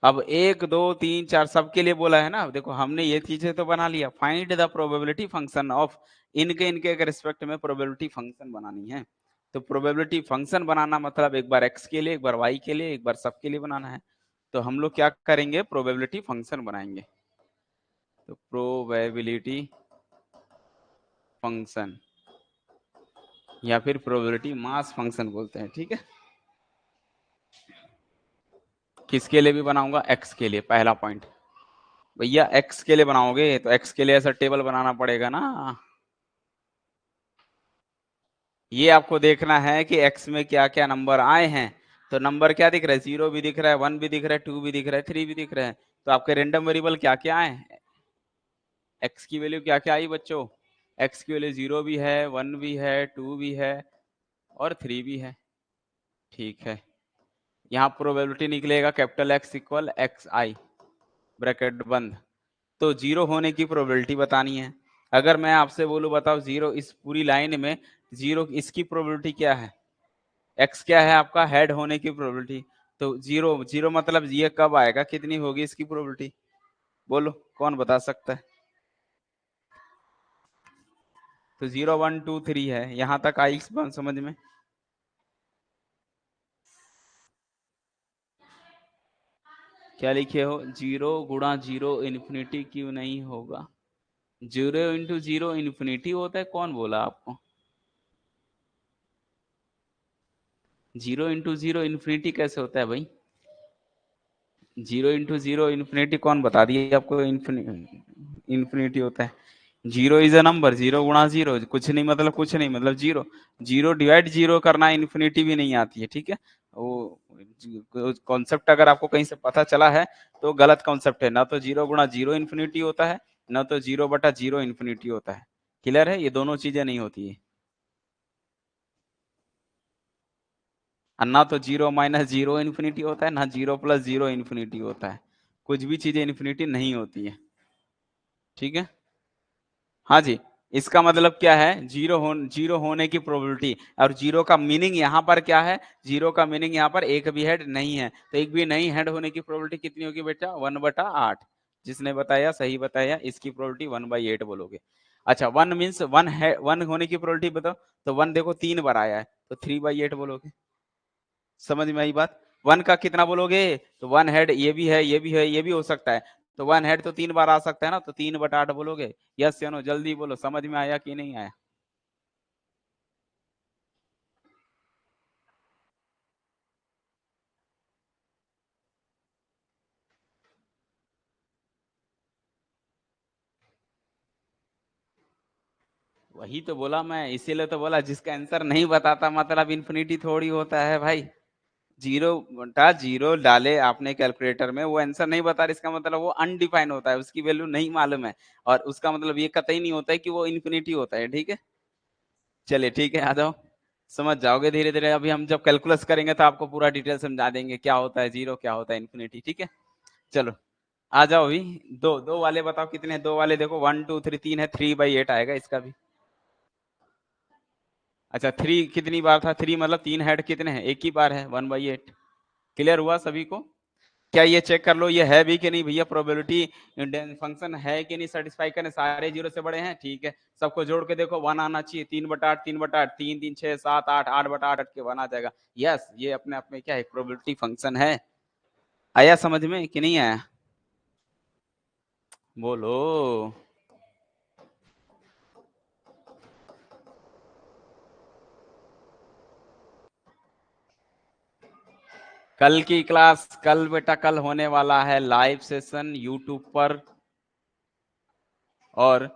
अब 1 2 3 4 सबके लिए बोला है ना, देखो हमने ये चीजें तो बना लिया, find the probability function of, इनके इनके रिस्पेक्ट में प्रोबेबिलिटी फंक्शन बनानी है। तो प्रोबेबिलिटी फंक्शन बनाना मतलब एक बार x के लिए, एक बार y के लिए, एक बार सबके लिए बनाना है। तो हम लोग क्या करेंगे, प्रोबेबिलिटी फंक्शन बनाएंगे। तो प्रोबेबिलिटी फंक्शन या फिर प्रोबेबिलिटी मास फंक्शन बोलते हैं, ठीक है। किसके लिए भी बनाऊंगा, x के लिए, पहला पॉइंट भैया x के लिए बनाओगे तो x के लिए ऐसा टेबल बनाना पड़ेगा ना। ये आपको देखना है कि x में क्या क्या नंबर आए हैं। तो नंबर क्या दिख रहा है, 0 भी दिख रहा है, 1 भी दिख रहा है, 2 भी दिख रहा है, 3 भी दिख रहा है। तो आपके रेंडम वेरिएबल क्या क्या आए, x की वैल्यू क्या क्या आई बच्चों, x की वैल्यू 0 भी है, 1 भी है, 2 भी है और 3 भी है। ठीक है, यहाँ प्रोबेबिलिटी निकलेगा कैपिटल X इक्वल एक्स आई, ब्रैकेट बंद। तो 0 होने की प्रोबेबिलिटी बतानी है। अगर मैं आपसे बोलूं बताओ 0 इस पूरी लाइन में 0 इसकी प्रोबेबिलिटी क्या है, x क्या है आपका, हेड होने की प्रोबेबिलिटी। तो 0 0 मतलब ये कब आएगा, कितनी होगी इसकी प्रोबेबिलिटी, बोलो कौन बता सकता है? तो 0 1 2 3 है, यहां तक आई समझ में? क्या लिखे हो, 0 गुणा 0 इन्फिनिटी क्यों नहीं होगा, 0 इंटू 0 इन्फिनिटी होता है, कौन बोला आपको? 0 इंटू 0 इन्फिनिटी कैसे होता है भाई, 0 इंटू 0 इन्फिनिटी कौन बता दिया आपको, इन्फिनिटी होता है। 0 इज अ नंबर, 0 गुणा 0 कुछ नहीं मतलब कुछ नहीं मतलब 0, 0 डिवाइड 0 करना इन्फिनिटी भी नहीं आती है, ठीक है। वो कॉन्सेप्ट अगर आपको कहीं से पता चला है तो गलत कॉन्सेप्ट है, ना तो 0 गुणा 0 इन्फिनिटी होता है, ना तो 0 बटा 0 इन्फिनिटी होता है। क्लियर है, ये दोनों चीजें नहीं होती है। और ना तो 0 माइनस 0 इन्फिनिटी होता है, ना 0 प्लस 0 इन्फिनिटी होता है, कुछ भी चीजें इन्फिनिटी नहीं होती है, ठीक है। हाँ जी, इसका मतलब क्या है, जीरो होने की प्रोबेबिलिटी, और जीरो का मीनिंग यहाँ पर क्या है, जीरो का मीनिंग यहाँ पर एक भी हेड नहीं है, तो एक भी नहीं हेड होने की प्रोबेबिलिटी कितनी होगी बेटा, 1/8। जिसने बताया सही बताया, इसकी प्रोबेबिलिटी 1/8 बोलोगे। अच्छा 1 मीन्स 1 है, 1 होने की प्रोबेबिलिटी बताओ, तो 1 देखो 3 बार आया है, तो 3/8 बोलोगे। समझ में आई बात? 1 का कितना बोलोगे, तो 1 हेड ये भी है, ये भी है, ये भी हो सकता है, तो 1 हेड तो 3 बार आ सकता है ना, तो 3/8 बोलोगे। यस या नो, जल्दी बोलो, समझ में आया कि नहीं आया? वही तो बोला मैं, इसीलिए तो बोला जिसका आंसर नहीं बताता मतलब इन्फिनिटी थोड़ी होता है भाई। 0/0 डाले आपने कैलकुलेटर में, वो आंसर नहीं बता रहा, इसका मतलब वो अनडिफाइन होता है, उसकी वैल्यू नहीं मालूम है, और उसका मतलब ये कतई नहीं होता है कि वो इन्फिनिटी होता है, ठीक है। चलिए ठीक है, आ जाओ, समझ जाओगे धीरे धीरे। अभी हम जब कैलकुलस करेंगे तो आपको पूरा डिटेल समझा देंगे, क्या होता है जीरो, क्या होता है इन्फिनिटी, ठीक है। चलो आ जाओ अभी, दो दो वाले बताओ कितने, दो वाले देखो 1 2 3 3 है, 3/8 आएगा इसका भी। अच्छा 3 कितनी बार था, 3 मतलब 3 हेड कितने हैं, एक ही बार है, 1/8। क्लियर हुआ सभी को? क्या ये चेक कर लो ये है भी कि नहीं भैया, प्रोबेबिलिटी फंक्शन है कि नहीं, सेटिस्फाई करने, सारे जीरो से बड़े हैं, ठीक है, सबको जोड़ के देखो 1 आना चाहिए, 3/8, 3/8, 3 3 6 7 8, 8/8 हट के 1 आ जाएगा। यस, ये अपने आप में क्या है, प्रोबेबिलिटी फंक्शन है। आया समझ में कि नहीं आया? बोलो। कल की क्लास, कल बेटा कल होने वाला है लाइव सेशन यूट्यूब पर, और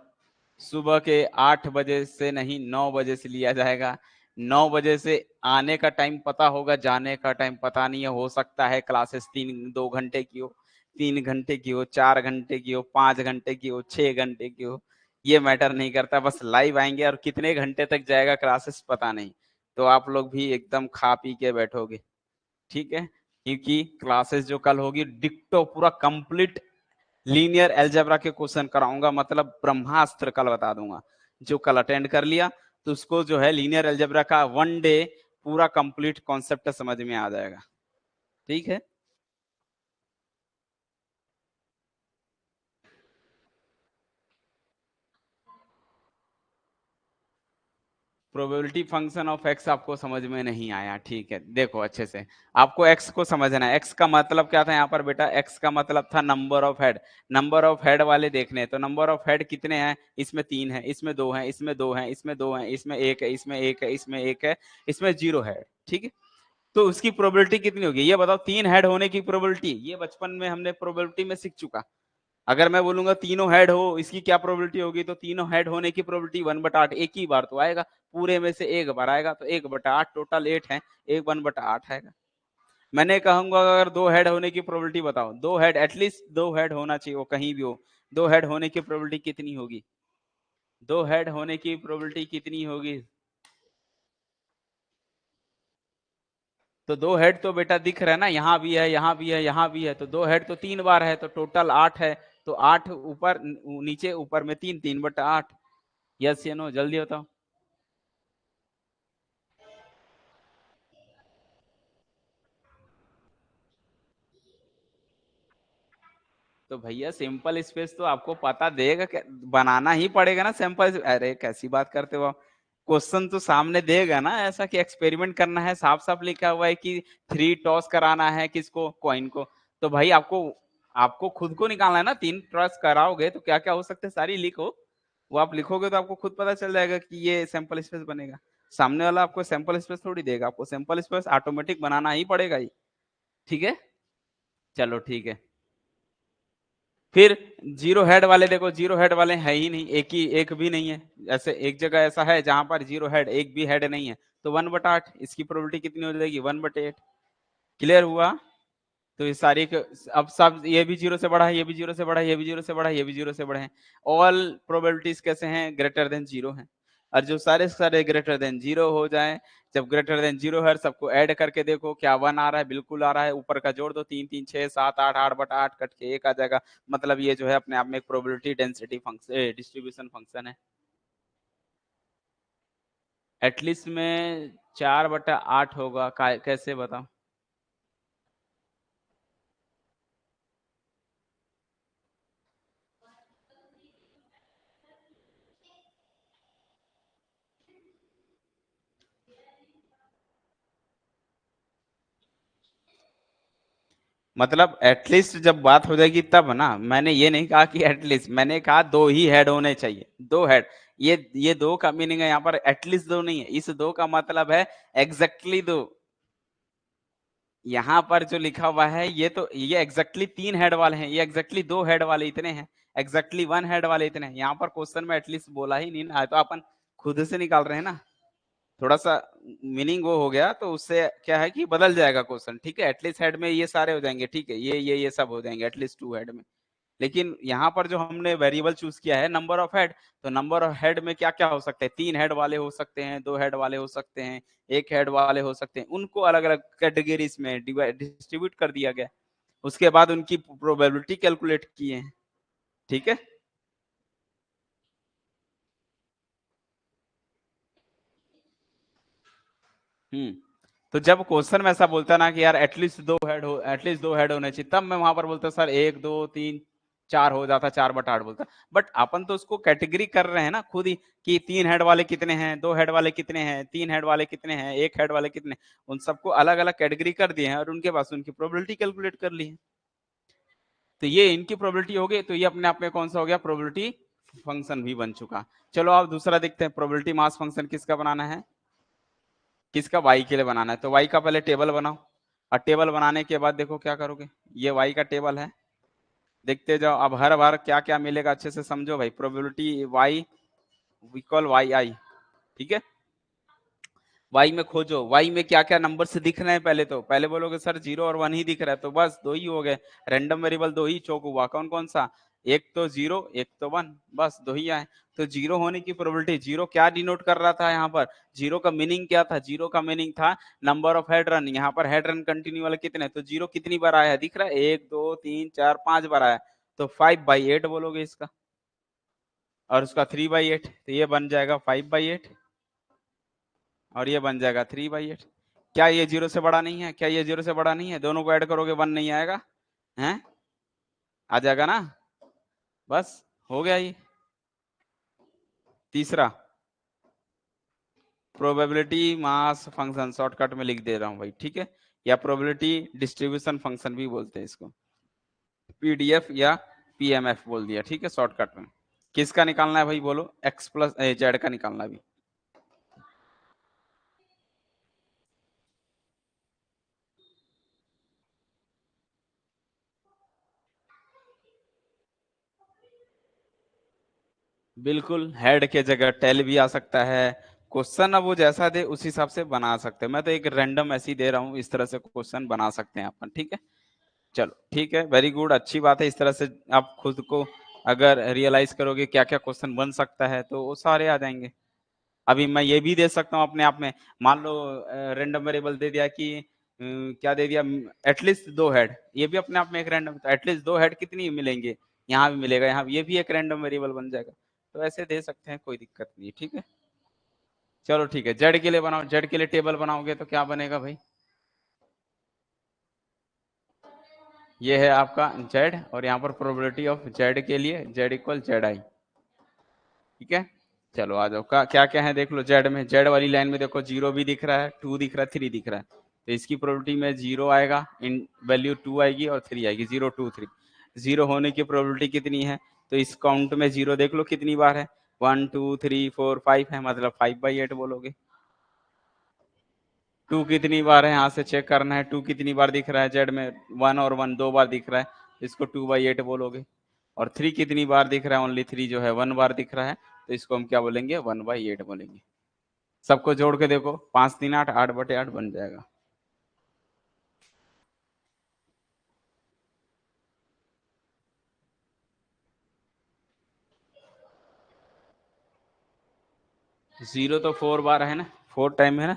सुबह के 8 बजे से नहीं 9 बजे से लिया जाएगा। 9 बजे से आने का टाइम पता होगा, जाने का टाइम पता नहीं है। हो सकता है क्लासेस 2 घंटे की हो, 3 घंटे की हो, 4 घंटे की हो, 5 घंटे की हो, 6 घंटे की हो, ये मैटर नहीं करता, बस लाइव आएंगे। और कितने घंटे तक जाएगा क्लासेस पता नहीं, तो आप लोग भी एकदम खा पी के बैठोगे, ठीक है, क्योंकि क्लासेस जो कल होगी डिक्टो पूरा कंप्लीट लीनियर एल्जेब्रा के क्वेश्चन कराऊंगा, मतलब ब्रह्मास्त्र कल बता दूंगा। जो कल अटेंड कर लिया तो उसको जो है लीनियर एल्जेब्रा का 1 डे पूरा कंप्लीट कॉन्सेप्ट समझ में आ जाएगा, ठीक है। प्रोबेबिलिटी फंक्शन ऑफ एक्स आपको समझ में नहीं आया, ठीक है, देखो अच्छे से। आपको एक्स को समझना है। एक्स का मतलब क्या था यहाँ पर बेटा? एक्स का मतलब था number of head. Number of head वाले देखने हैं, तो नंबर ऑफ हेड कितने हैं? इसमें 3 है, इसमें 2 है, इसमें 2 है, इसमें 2 है, इसमें 1 है, इसमें 1 है, इसमें 1 है, इसमें 0 है, ठीक है। तो उसकी प्रोबेबिलिटी कितनी होगी ये बताओ? 3 हेड होने की प्रोबेबिलिटी, ये बचपन में हमने प्रोबेबिलिटी में सीख चुका। अगर मैं बोलूंगा तीनों हेड हो, इसकी क्या प्रोबेबिलिटी होगी? तो तीनों हेड होने की प्रोबेबिलिटी 1/8, एक ही बार तो आएगा, पूरे में से एक बार आएगा, तो 1/8, टोटल 8 है, एक 1/8 आएगा। मैंने कहूंगा अगर 2 हेड होने की प्रोबेबिलिटी बताओ, 2 हेड, एटलीस्ट 2 हेड होना चाहिए, वो कहीं भी हो, 2 हेड होने की प्रोबेबिलिटी कितनी होगी? 2 हेड होने की प्रोबेबिलिटी कितनी होगी? तो 2 हेड तो बेटा दिख रहा है ना, यहाँ भी है, यहाँ भी है, यहाँ भी है, तो 2 हेड तो 3 बार है, तो टोटल 8 है। तो 8 ऊपर नीचे, ऊपर में 3, 3/8। यस या नो, जल्दी बताओ। तो भैया सिंपल स्पेस तो आपको पता देगा, बनाना ही पड़ेगा ना सिंपल। अरे कैसी बात करते हो आप? क्वेश्चन तो सामने देगा ना, ऐसा कि एक्सपेरिमेंट करना है, साफ साफ लिखा हुआ है कि 3 टॉस कराना है, किसको? कॉइन को। तो भाई आपको आपको खुद को निकालना है ना, 3 टॉस कराओगे तो क्या क्या हो सकते हैं, सारी लिखो। वो आप लिखोगे तो आपको खुद पता चल जाएगा कि ये सैंपल स्पेस बनेगा। सामने वाला आपको सैंपल स्पेस थोड़ी देगा, आपको सैंपल स्पेस ऑटोमेटिक बनाना ही पड़ेगा ही, ठीक है। चलो ठीक है। फिर जीरो हेड वाले देखो, जीरो हेड वाले है ही नहीं, एक भी नहीं है। ऐसे एक जगह ऐसा है जहां पर जीरो हेड, एक भी हेड नहीं है, तो 1/8, इसकी प्रोबेबिलिटी कितनी हो जाएगी? 1/8। क्लियर हुआ? तो ये सारी अब सब, ये भी जीरो से बड़ा है, ये भी जीरो से बड़ा है, ये भी जीरो से बड़ा है, ये भी जीरो से बड़ा है। ऑल प्रोबेबिलिटीज कैसे हैं? ग्रेटर देन जीरो है। और जो सारे सारे ग्रेटर देन जीरो हो जाए, जब ग्रेटर देन जीरो है, सबको ऐड करके देखो क्या 1 आ रहा है? बिल्कुल आ रहा है। ऊपर का जोड़ दो, 3 3 6 7 8, 8/8 कट के 1 आ जाएगा। मतलब ये जो है अपने आप में एक probability density function, distribution function है। एटलीस्ट में 4/8 होगा, कैसे बताओ? मतलब एटलीस्ट जब बात हो जाएगी तब ना, मैंने ये नहीं कहा कि एटलीस्ट, मैंने कहा 2 ही हेड होने चाहिए, 2 हेड। ये 2 का मीनिंग है यहाँ पर एटलीस्ट 2 नहीं है, इस 2 का मतलब है एग्जैक्टली 2। यहाँ पर जो लिखा हुआ है ये एग्जैक्टली 3 हेड वाले हैं, ये एग्जैक्टली 2 हेड वाले इतने हैं, एग्जैक्टली 1 हेड वाले इतने हैं। यहाँ पर क्वेश्चन में एटलीस्ट बोला ही नहीं ना, तो अपन खुद से निकाल रहे हैं ना। थोड़ा सा मीनिंग वो हो गया, तो उससे क्या है कि बदल जाएगा क्वेश्चन, ठीक है। एटलीस्ट हेड में ये सारे हो जाएंगे, ठीक है, ये सब हो जाएंगे एटलीस्ट 2 हेड में। लेकिन यहाँ पर जो हमने वेरिएबल चूज किया है नंबर ऑफ हेड, तो नंबर ऑफ हेड में क्या क्या हो सकते हैं? 3 हेड वाले हो सकते हैं, 2 हेड वाले हो सकते हैं, 1 हेड वाले हो सकते हैं, उनको अलग अलग कैटेगरीज में डिस्ट्रीब्यूट कर दिया गया। उसके बाद उनकी प्रोबेबिलिटी कैलकुलेट किए हैं, ठीक है। हम्म तो जब क्वेश्चन में ऐसा बोलता ना कि यार एटलीस्ट दो हेड होने चाहिए, तब मैं वहां पर बोलता सर एक दो तीन चार हो जाता, 4/8 बोलता। बट अपन तो उसको कैटेगरी कर रहे हैं ना खुद ही, कि 3 हेड वाले कितने हैं, 2 हेड वाले कितने हैं, 3 हेड वाले कितने हैं, 1 हेड वाले कितने, उन सबको अलग अलग कैटेगरी कर दिए हैं और उनके पास उनकी प्रोबेबिलिटी कैलकुलेट कर ली है। तो ये इनकी प्रोबेबिलिटी हो गई, तो ये अपने आप में कौन सा हो गया, प्रोबेबिलिटी फंक्शन भी बन चुका। चलो आप दूसरा देखते हैं, प्रोबेबिलिटी मास फंक्शन किसका बनाना है, किसका, वाई के लिए बनाना है। तो वाई का पहले टेबल बनाओ, और टेबल बनाने के बाद देखो क्या करोगे, ये वाई का टेबल है, देखते जाओ। अब हर बार क्या क्या मिलेगा अच्छे से समझो भाई। प्रोबेबिलिटी वाई इक्वल वाई आई, ठीक है। वाई में खोजो, वाई में क्या क्या नंबर से दिख रहे हैं, पहले तो पहले बोलोगे सर 0 और 1 ही दिख रहा है, तो बस दो ही हो गए, रैंडम वेरिएबल दो ही चौक हुआ, कौन कौन सा, एक तो 0 एक तो 1, बस दो ही आए। तो 0 होने की प्रोबेबिलिटी, 0 क्या डिनोट कर रहा था यहाँ पर, 0 का मीनिंग क्या था, 0 का मीनिंग था नंबर ऑफ हेड रन, यहाँ पर हेड रन कंटिन्यू वाले कितने, तो 0 कितनी बार आया है दिख रहा है, 1 2 3 4 5 बार आया, तो 5/8 बोलोगे इसका, और उसका 3/8, तो ये बन जाएगा 5/8 और ये बन जाएगा 3/8। क्या ये 0 से बड़ा नहीं है, क्या ये 0 से बड़ा नहीं है, दोनों को ऐड करोगे 1 नहीं आएगा, हैं, आ जाएगा ना, बस हो गया ये। तीसरा प्रोबेबिलिटी मास फंक्शन, शॉर्टकट में लिख दे रहा हूं भाई, ठीक है, या प्रोबेबिलिटी डिस्ट्रीब्यूशन फंक्शन भी बोलते हैं इसको, पीडीएफ या पीएमएफ बोल दिया, ठीक है शॉर्टकट में। किसका निकालना है भाई बोलो, एक्स प्लस जेड का निकालना भी। बिल्कुल, हेड के जगह टेल भी आ सकता है, क्वेश्चन अब वो जैसा दे उस हिसाब से बना सकते हैं, मैं तो एक रैंडम ऐसी दे रहा हूँ, इस तरह से क्वेश्चन बना सकते हैं अपन, ठीक है। चलो ठीक है, वेरी गुड, अच्छी बात है, इस तरह से आप खुद को अगर रियलाइज करोगे क्या क्या क्वेश्चन बन सकता है, तो वो सारे आ जाएंगे। अभी मैं ये भी दे सकता हूँ अपने आप में, मान लो रैंडम वेरिएबल दे दिया कि क्या दे दिया, एटलीस्ट दो हेड, ये भी अपने आप में एक रैंडम, तो एटलीस्ट दो हेड कितनी मिलेंगे, यहाँ भी मिलेगा, यहाँ ये भी एक रैंडम वेरिएबल बन जाएगा, तो ऐसे दे सकते हैं, कोई दिक्कत नहीं, ठीक है। चलो ठीक है, जेड के लिए बनाओ, जेड के लिए टेबल बनाओगे तो क्या बनेगा भाई, ये है आपका जेड, और यहाँ पर प्रोबेबिलिटी ऑफ जेड के लिए जेड इक्वल जेड आई, ठीक है। चलो आ जाओ, क्या क्या है देख लो, जेड में, जेड वाली लाइन में देखो 0 भी दिख रहा है, 2 दिख रहा है, 3 दिख रहा है, तो इसकी प्रोबेबिलिटी में 0 आएगा, इन वैल्यू 2 आएगी और 3 आएगी, 0 2 3, 0 होने की प्रोबेबिलिटी कितनी है, तो इस काउंट में 0 देख लो कितनी बार है, 1 2 3 4 5 है, मतलब 5/8 बोलोगे। 2 कितनी बार है, यहाँ से चेक करना है, 2 कितनी बार दिख रहा है जेड में, 1 और 1 दो बार दिख रहा है, इसको 2/8 बोलोगे। और 3 कितनी बार दिख रहा है, ओनली 3 जो है 1 बार दिख रहा है, तो इसको हम क्या बोलेंगे, 1/8 बोलेंगे। सबको जोड़ के देखो, 5 3 8, 8/8 बन जाएगा। जीरो तो 4 बार है ना, 4 टाइम है ना,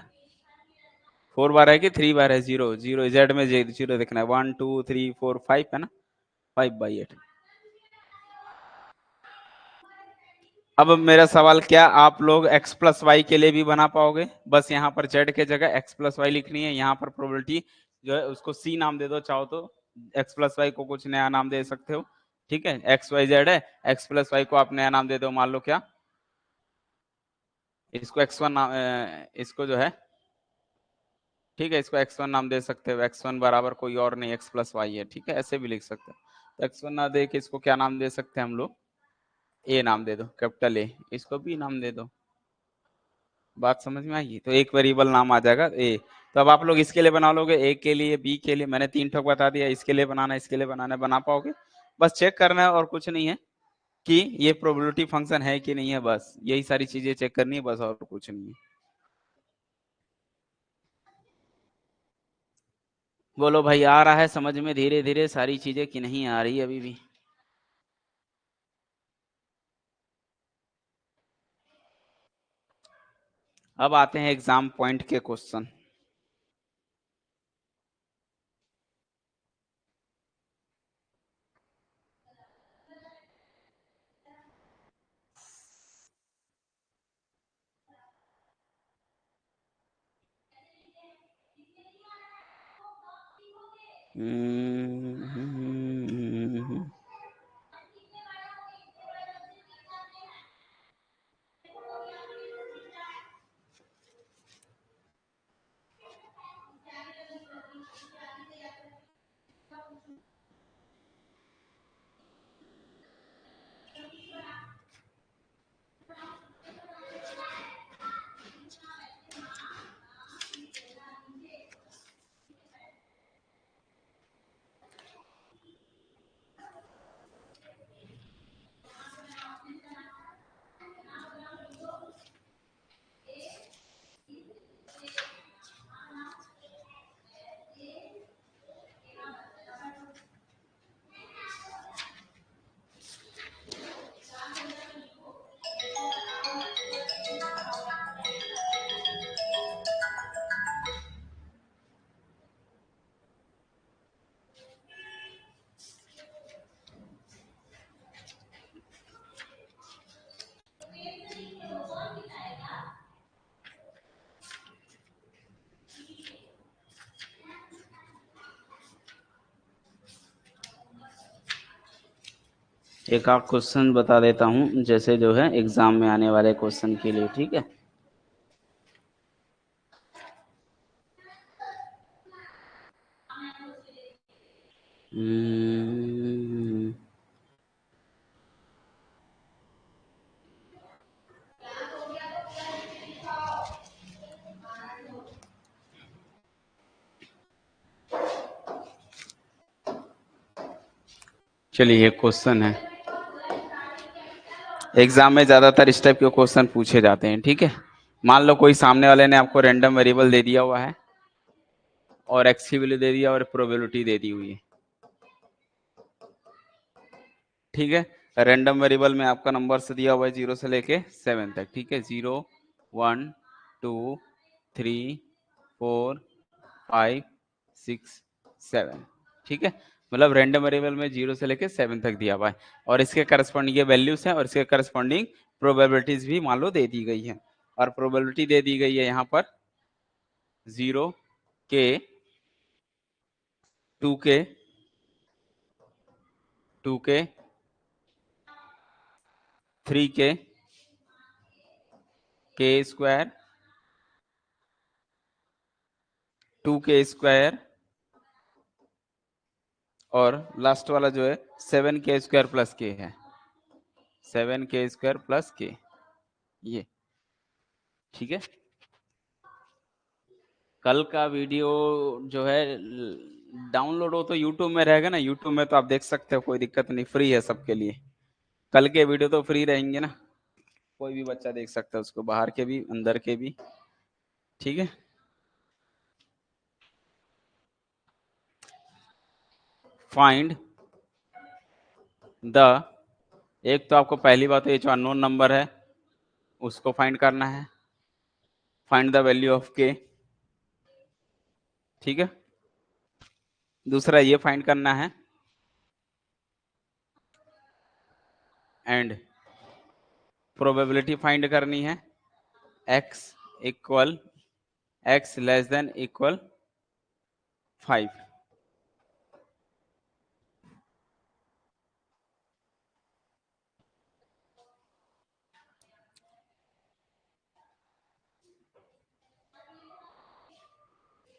4 बार है कि 3 बार है, 0 0 जेड में 0 देखना है, 1 2 3 4 5 है ना, 5/8। अब मेरा सवाल, क्या आप लोग x प्लस वाई के लिए भी बना पाओगे, बस यहाँ पर z के जगह x प्लस वाई लिखनी है, यहाँ पर प्रोबेबिलिटी जो है उसको c नाम दे दो, चाहो तो x प्लस वाई को कुछ नया नाम दे सकते हो, ठीक है, XYZ है, x प्लस वाई को आप नया नाम दे दो, मान लो क्या, इसको x1 नाम, इसको जो है, ठीक है, इसको x1 नाम दे सकते हो, x1 बराबर कोई और नहीं x प्लस वाई है, ठीक है, ऐसे भी लिख सकते हो। तो x1 ना दे के इसको क्या नाम दे सकते हैं हम लोग, ए नाम दे दो, कैपिटल ए, इसको भी नाम दे दो। बात समझ में आई, तो एक वेरिएबल नाम आ जाएगा ए। तो अब आप लोग इसके लिए बना लोगे, ए के लिए, बी के लिए, मैंने 3 ठोक बता दिया, इसके लिए बनाना, इसके लिए बनाना, बना पाओगे, बस चेक करना है और कुछ नहीं है, कि ये प्रोबेबिलिटी फंक्शन है कि नहीं है, बस यही सारी चीजें चेक करनी है, बस और कुछ नहीं है। बोलो भाई, आ रहा है समझ में धीरे धीरे सारी चीजें कि नहीं आ रही अभी भी। अब आते हैं एग्जाम पॉइंट के क्वेश्चन। एक आप क्वेश्चन बता देता हूँ, जैसे जो है एग्जाम में आने वाले क्वेश्चन के लिए, ठीक है। चलिए, ये क्वेश्चन है, एग्जाम में ज्यादातर इस टाइप के क्वेश्चन पूछे जाते हैं, ठीक है। मान लो कोई सामने वाले ने आपको रैंडम वेरिएबल दे दिया हुआ है और एक्स की वैल्यू दे दिया और प्रोबेबिलिटी दे दी हुई है, ठीक है। रैंडम वेरिएबल में आपका नंबर से दिया हुआ है 0 से लेके 7 तक, ठीक है। 0 1 2 3 4 5 6 7, ठीक है। मतलब रैंडम वेरिएबल में 0 से लेके 7 तक दिया हुआ है और इसके करस्पॉन्डिंग ये वैल्यूज हैं और इसके करस्पॉन्डिंग प्रोबेबिलिटीज भी मान लो दे दी गई है। और प्रोबेबिलिटी दे दी गई है यहाँ पर 0 के 2 के 2 के 3 के स्क्वायर 2 के स्क्वायर और लास्ट वाला जो है 7 के स्क्वायर प्लस के है, 7 के स्क्वायर प्लस के, ये, ठीक है। कल का वीडियो जो है डाउनलोड हो तो यूट्यूब में रहेगा ना, यूट्यूब में तो आप देख सकते हो, कोई दिक्कत नहीं, फ्री है सबके लिए। कल के वीडियो तो फ्री रहेंगे ना, कोई भी बच्चा देख सकता है उसको, बाहर के भी अंदर के भी, ठीक है। फाइंड द, एक तो आपको पहली बात तो ये जो अननोन नंबर है उसको फाइंड करना है, फाइंड द वैल्यू ऑफ के, ठीक है। दूसरा ये फाइंड करना है एंड प्रोबेबिलिटी फाइंड करनी है, x equal x less than equal 5,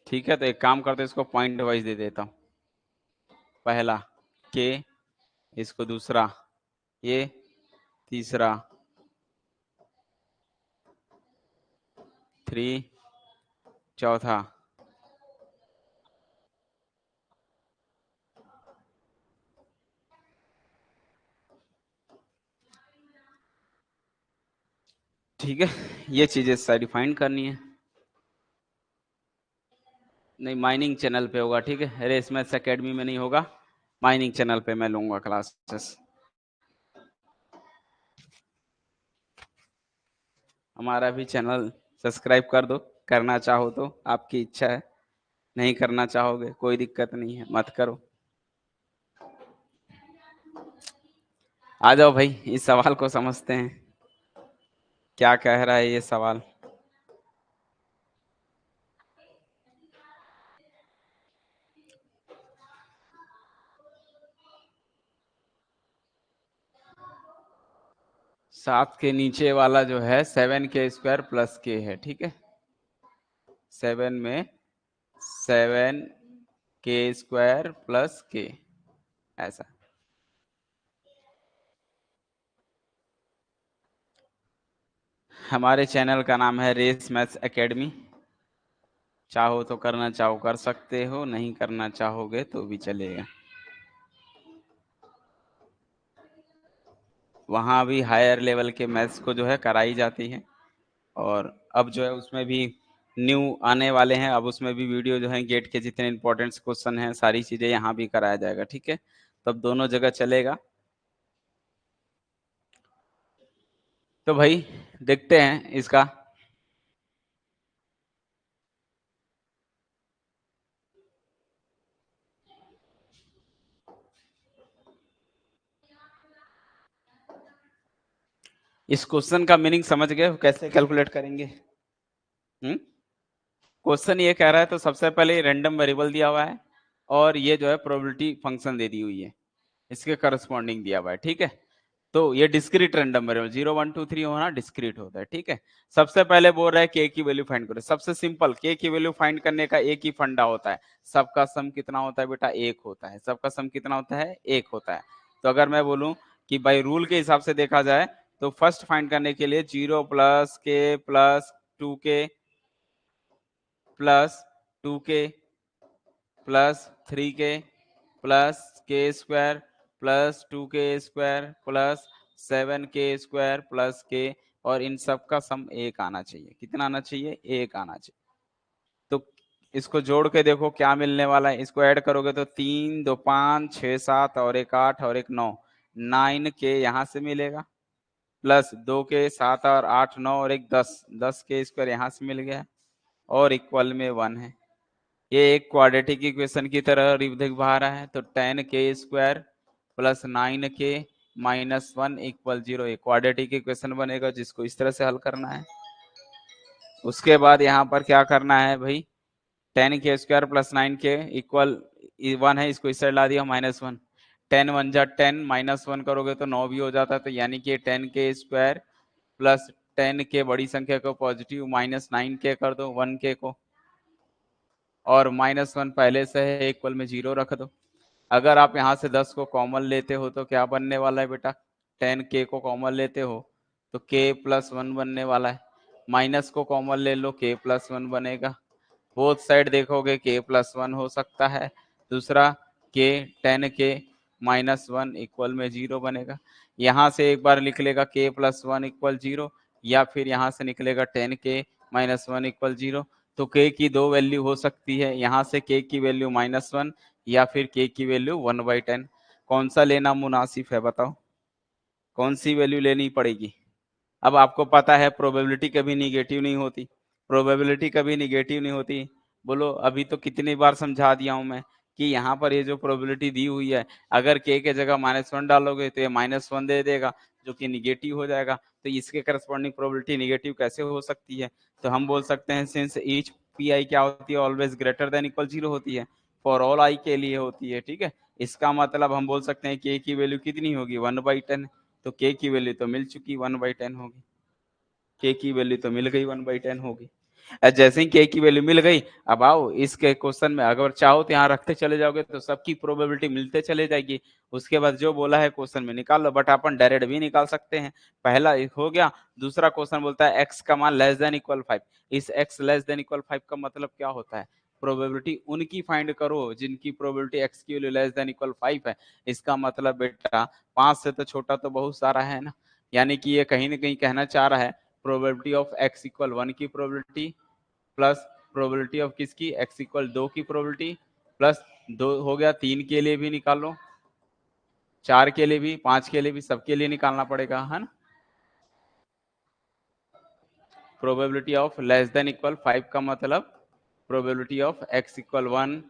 ठीक है। तो एक काम करते हैं, इसको पॉइंट वाइज दे देता हूँ, पहला के, इसको दूसरा ये, तीसरा 3, चौथा ठीक है। ये चीजें सारी फाइंड करनी है। नहीं, माइनिंग चैनल पे होगा, ठीक है। रेस मैथ्स एकेडमी में नहीं होगा, माइनिंग चैनल पे मैं लूंगा क्लासेस। हमारा भी चैनल सब्सक्राइब कर दो, करना चाहो तो, आपकी इच्छा है, नहीं करना चाहोगे कोई दिक्कत नहीं है, मत करो। आ जाओ भाई, इस सवाल को समझते हैं, क्या कह रहा है ये सवाल। 7 के नीचे वाला जो है 7k² प्लस k है, ठीक है। 7 में 7k² प्लस k, ऐसा। हमारे चैनल का नाम है रेस मैथ्स एकेडमी। चाहो तो करना चाहो कर सकते हो, नहीं करना चाहोगे तो भी चलेगा। वहाँ भी हायर लेवल के मैथ्स को जो है कराई जाती है, और अब जो है उसमें भी न्यू आने वाले हैं। अब उसमें भी वीडियो जो है गेट के जितने इंपॉर्टेंट क्वेश्चन हैं सारी चीज़ें यहाँ भी कराया जाएगा, ठीक है। तो अब दोनों जगह चलेगा। तो भाई देखते हैं इसका। इस क्वेश्चन का मीनिंग समझ गए हो, कैसे कैलकुलेट करेंगे? क्वेश्चन ये कह रहा है, तो सबसे पहले रैंडम वेरिएबल दिया हुआ है और ये जो है प्रोबेबिलिटी फंक्शन दे दी हुई है, इसके करस्पॉन्डिंग दिया हुआ है, ठीक है। तो ये डिस्क्रीट रैंडम वेरिएबल 0 1 2 3 होना डिस्क्रीट होता है, ठीक है। सबसे पहले बोल रहा है के की वैल्यू फाइंड करो। सबसे सिंपल, के की वैल्यू फाइंड करने का एक ही फंडा होता है, सबका सम कितना होता है बेटा? एक होता है। सबका सम कितना होता है? एक होता है। तो अगर मैं बोलूं कि बाई रूल के हिसाब से देखा जाए तो फर्स्ट फाइंड करने के लिए 0 प्लस के plus 2k plus 2k plus 3k plus k² plus 2k² plus 7k² plus k, और इन सब का सम एक आना चाहिए। कितना आना चाहिए? एक आना चाहिए। तो इसको जोड़ के देखो क्या मिलने वाला है। इसको ऐड करोगे तो 3 2 5 6 7 और एक 8 और एक 9, 9k यहाँ से मिलेगा, प्लस 2k 7 और 8 9 और एक 10, 10k² यहाँ से मिल गया, और इक्वल में 1 है। ये एक क्वाड्रेटिक इक्वेशन की तरह दिख रहा है। तो 10k² plus 9k minus 1 equal 0, एक क्वाड्रेटिक इक्वेशन बनेगा जिसको इस तरह से हल करना है। उसके बाद यहाँ पर क्या करना है भाई? 10k² प्लस 9k इक्वल 1 है, इसको इस साइड ला दिया -1। 10 1 जा 10, -1 करोगे तो 9 भी हो जाता है। तो यानी कि 10k² प्लस 10k बड़ी संख्या को पॉजिटिव माइनस 9k कर दो 1k को, और -1 पहले से है, इक्वल में 0 रख दो। अगर आप यहाँ से 10 को कॉमन लेते हो तो क्या बनने वाला है बेटा? 10k को कॉमन लेते हो तो k प्लस 1 बनने वाला है। माइनस को कॉमन ले लो, k प्लस 1 बनेगा। बोथ साइड देखोगे k प्लस 1 हो सकता है। दूसरा k 10k माइनस 1 इक्वल में 0 बनेगा। यहाँ से एक बार लिख लेगा k प्लस 1 इक्वल 0, या फिर यहाँ से निकलेगा 10k माइनस 1 इक्वल 0। तो k की दो वैल्यू हो सकती है, यहाँ से k की वैल्यू -1 या फिर k की वैल्यू 1/10। कौन सा लेना मुनासिब है बताओ? कौन सी वैल्यू लेनी पड़ेगी? अब आपको पता है प्रोबेबिलिटी कभी निगेटिव नहीं होती, प्रोबेबिलिटी कभी निगेटिव नहीं होती। बोलो, अभी तो कितनी बार समझा दिया हूं मैं कि यहाँ पर ये जो प्रोबेबिलिटी दी हुई है, अगर k के जगह -1 डालोगे तो ये -1 दे देगा, जो कि निगेटिव हो जाएगा। तो इसके करस्पॉन्डिंग प्रोबेबिलिटी निगेटिव कैसे हो सकती है? तो हम बोल सकते हैं सिंस ईच पी आई क्या होती है? ऑलवेज ग्रेटर देन इक्वल 0 होती है, फॉर ऑल आई के लिए होती है, ठीक है। इसका मतलब हम बोल सकते हैं k की वैल्यू कितनी होगी? 1/10। तो k की वैल्यू तो मिल चुकी, 1/10 होगी। के की वैल्यू तो मिल गई, 1/10 होगी। जैसे ही के की वैल्यू मिल गई, अब आओ इसके क्वेश्चन में, अगर चाहो तो यहाँ रखते चले जाओगे तो सबकी प्रोबेबिलिटी मिलते चले जाएगी। उसके बाद जो बोला है क्वेश्चन में निकाल लो, बट अपन डायरेक्ट भी निकाल सकते हैं। पहला एक हो गया। दूसरा क्वेश्चन बोलता है एक्स का मान लेस देन इक्वल 5। इस एक्स लेस देन इक्वल 5 का मतलब क्या होता है? प्रोबेबिलिटी उनकी फाइंड करो जिनकी प्रोबेबिलिटी एक्स की वैल्यू लेस देन इक्वल 5 है। इसका मतलब बेटा 5 से तो छोटा तो बहुत सारा है ना, यानी कि ये कहीं ना कहीं कहना चाह रहा है प्रोबेबिलिटी ऑफ x इक्वल 1 की प्रोबेबिलिटी प्लस प्रोबेबिलिटी ऑफ किसकी? x इक्वल 2 की प्रोबेबिलिटी प्लस 2 हो गया, 3 के लिए भी निकालो, 4 के लिए भी, 5 के लिए भी, सबके लिए निकालना पड़ेगा, है ना। Probability of less than equal 5 का मतलब probability of x equal 1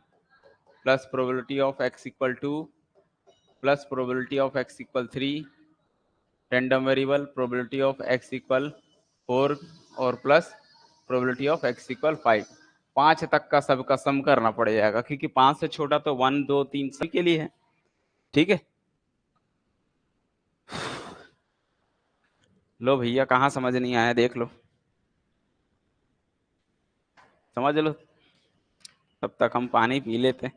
plus probability of x equal 2 plus probability of x equal 3, random variable probability of x equal 4 और plus probability of x equal 5। 5 तक का सबका सम करना पड़ जाएगा, क्योंकि 5 से छोटा तो 1 2 3 सभी के लिए है, ठीक है। लो भैया, कहाँ समझ नहीं आया, देख लो, समझ लो, तब तक हम पानी पी लेते।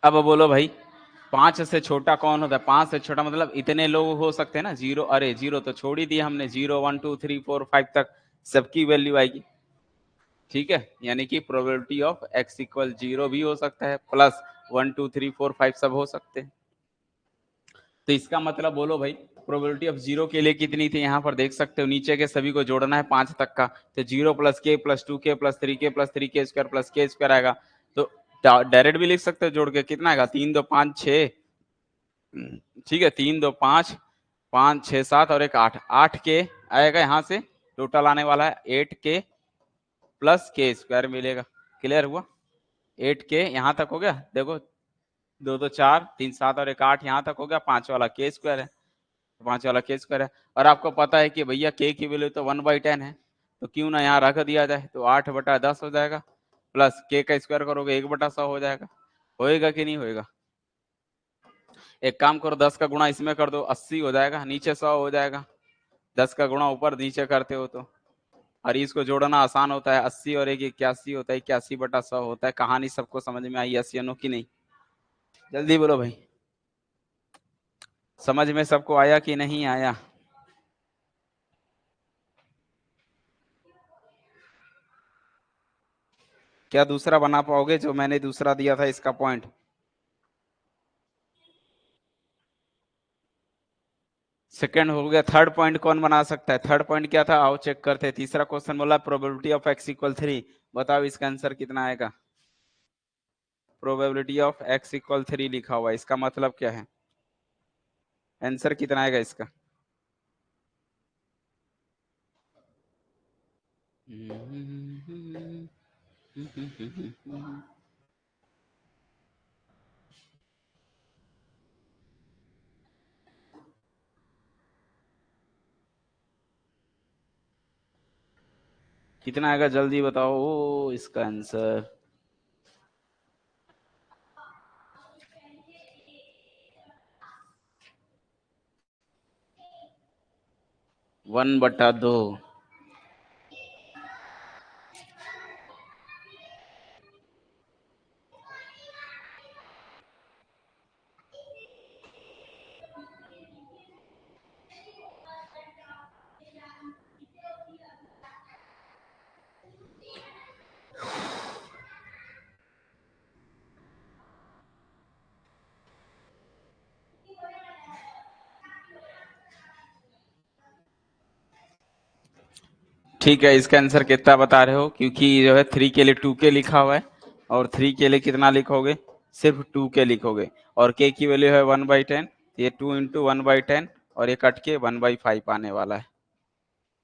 अब बोलो भाई, 5 से छोटा कौन होता है? 5 से छोटा मतलब इतने लोग हो सकते हैं ना, जीरो, अरे जीरो तो छोड़ ही दिया हमने, 0 1 2 3 4 5 तक सबकी वैल्यू आएगी। ठीक है, यानी कि प्रोबेबिलिटी ऑफ x इक्वल 0 भी हो सकता है, प्लस 1 2 3 4 5 सब हो सकते हैं। तो इसका मतलब बोलो भाई, प्रोबेबिलिटी ऑफ 0 के लिए कितनी थी? यहाँ पर देख सकते हो, नीचे के सभी को जोड़ना है 5 तक का, तो 0 प्लस के प्लस 2 के प्लस 3 के प्लस 3 के स्क्वायर प्लस के स्क्वायर आएगा। तो डायरेक्ट भी लिख सकते हो जोड़ के, कितना आएगा? 3 2 5 6, ठीक है, 3 2 5, 5 6 7 और एक 8, 8 के आएगा यहाँ से, टोटल आने वाला है 8 के प्लस के स्क्वायर मिलेगा। क्लियर हुआ? 8 के यहाँ तक हो गया, देखो, 2 2 4 3 7 और एक 8 यहाँ तक हो गया, 5 वाला के स्क्वायर है, 5 वाला के स्क्वायर है। और आपको पता है कि भैया के की वैल्यू तो 1/10 है, तो क्यों ना यहाँ रख दिया जाए, तो 8/10 हो जाएगा, प्लस के का स्क्वायर करोगे 1/100 हो जाएगा। होएगा कि नहीं होएगा? एक काम करो, 10 का गुणा इसमें कर दो, 80 हो जाएगा, नीचे 100 हो जाएगा। 10 का गुणा ऊपर नीचे करते हो तो, और इसको जोड़ना आसान होता है, 80 और एक 81 होता है, 81/100 होता है। कहानी सबको समझ में आई? यस या नो की नहीं? जल्दी बोलो भाई, समझ में सबको आया कि नहीं आया? क्या दूसरा बना पाओगे जो मैंने दूसरा दिया था इसका पॉइंट? सेकंड हो गया, थर्ड पॉइंट कौन बना सकता है? थर्ड पॉइंट क्या था, आओ चेक करते हैं। तीसरा क्वेश्चन बोला प्रोबेबिलिटी ऑफ x इक्वल 3, बताओ इसका आंसर कितना आएगा? प्रोबेबिलिटी ऑफ x इक्वल 3 लिखा हुआ है, इसका मतलब क्या है? आंसर कितना आएगा इसका? कितना आएगा, जल्दी बताओ इसका आंसर। 1/2। ठीक है, इसका आंसर कितना बता रहे हो? क्योंकि जो है 3 के लिए 2 के लिखा हुआ है, और 3 के लिए कितना लिखोगे? सिर्फ 2 के लिखोगे, और के की वैल्यू है 1/10, ये 2 × 1/10, और ये कट के 1/5 आने वाला है।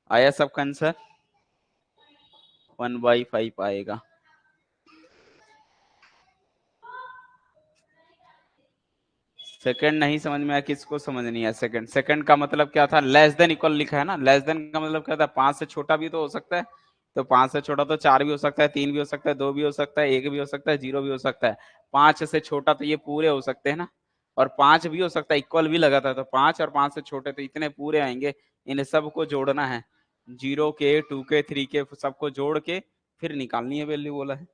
आया सबका आंसर? 1/5 आएगा। सेकंड नहीं समझ में आया? किसको समझ नहीं आया सेकंड? सेकंड का मतलब क्या था? लेस देन इक्वल लिखा है ना, लेस देन का मतलब क्या था? 5 से छोटा भी तो हो सकता है, तो 5 से छोटा तो 4 भी हो सकता है, 3 भी हो सकता है, 2 भी हो सकता है, 1 भी हो सकता है, 0 भी हो सकता है। 5 से छोटा तो ये पूरे हो सकते हैं ना, और 5 भी हो सकता है, इक्वल भी लगा था, तो 5 और 5 से छोटे तो इतने पूरे आएंगे। इन सबको जोड़ना है, 0 के 2 के 3 के सबको जोड़ के फिर निकालनी है वैल्यू, बोला है।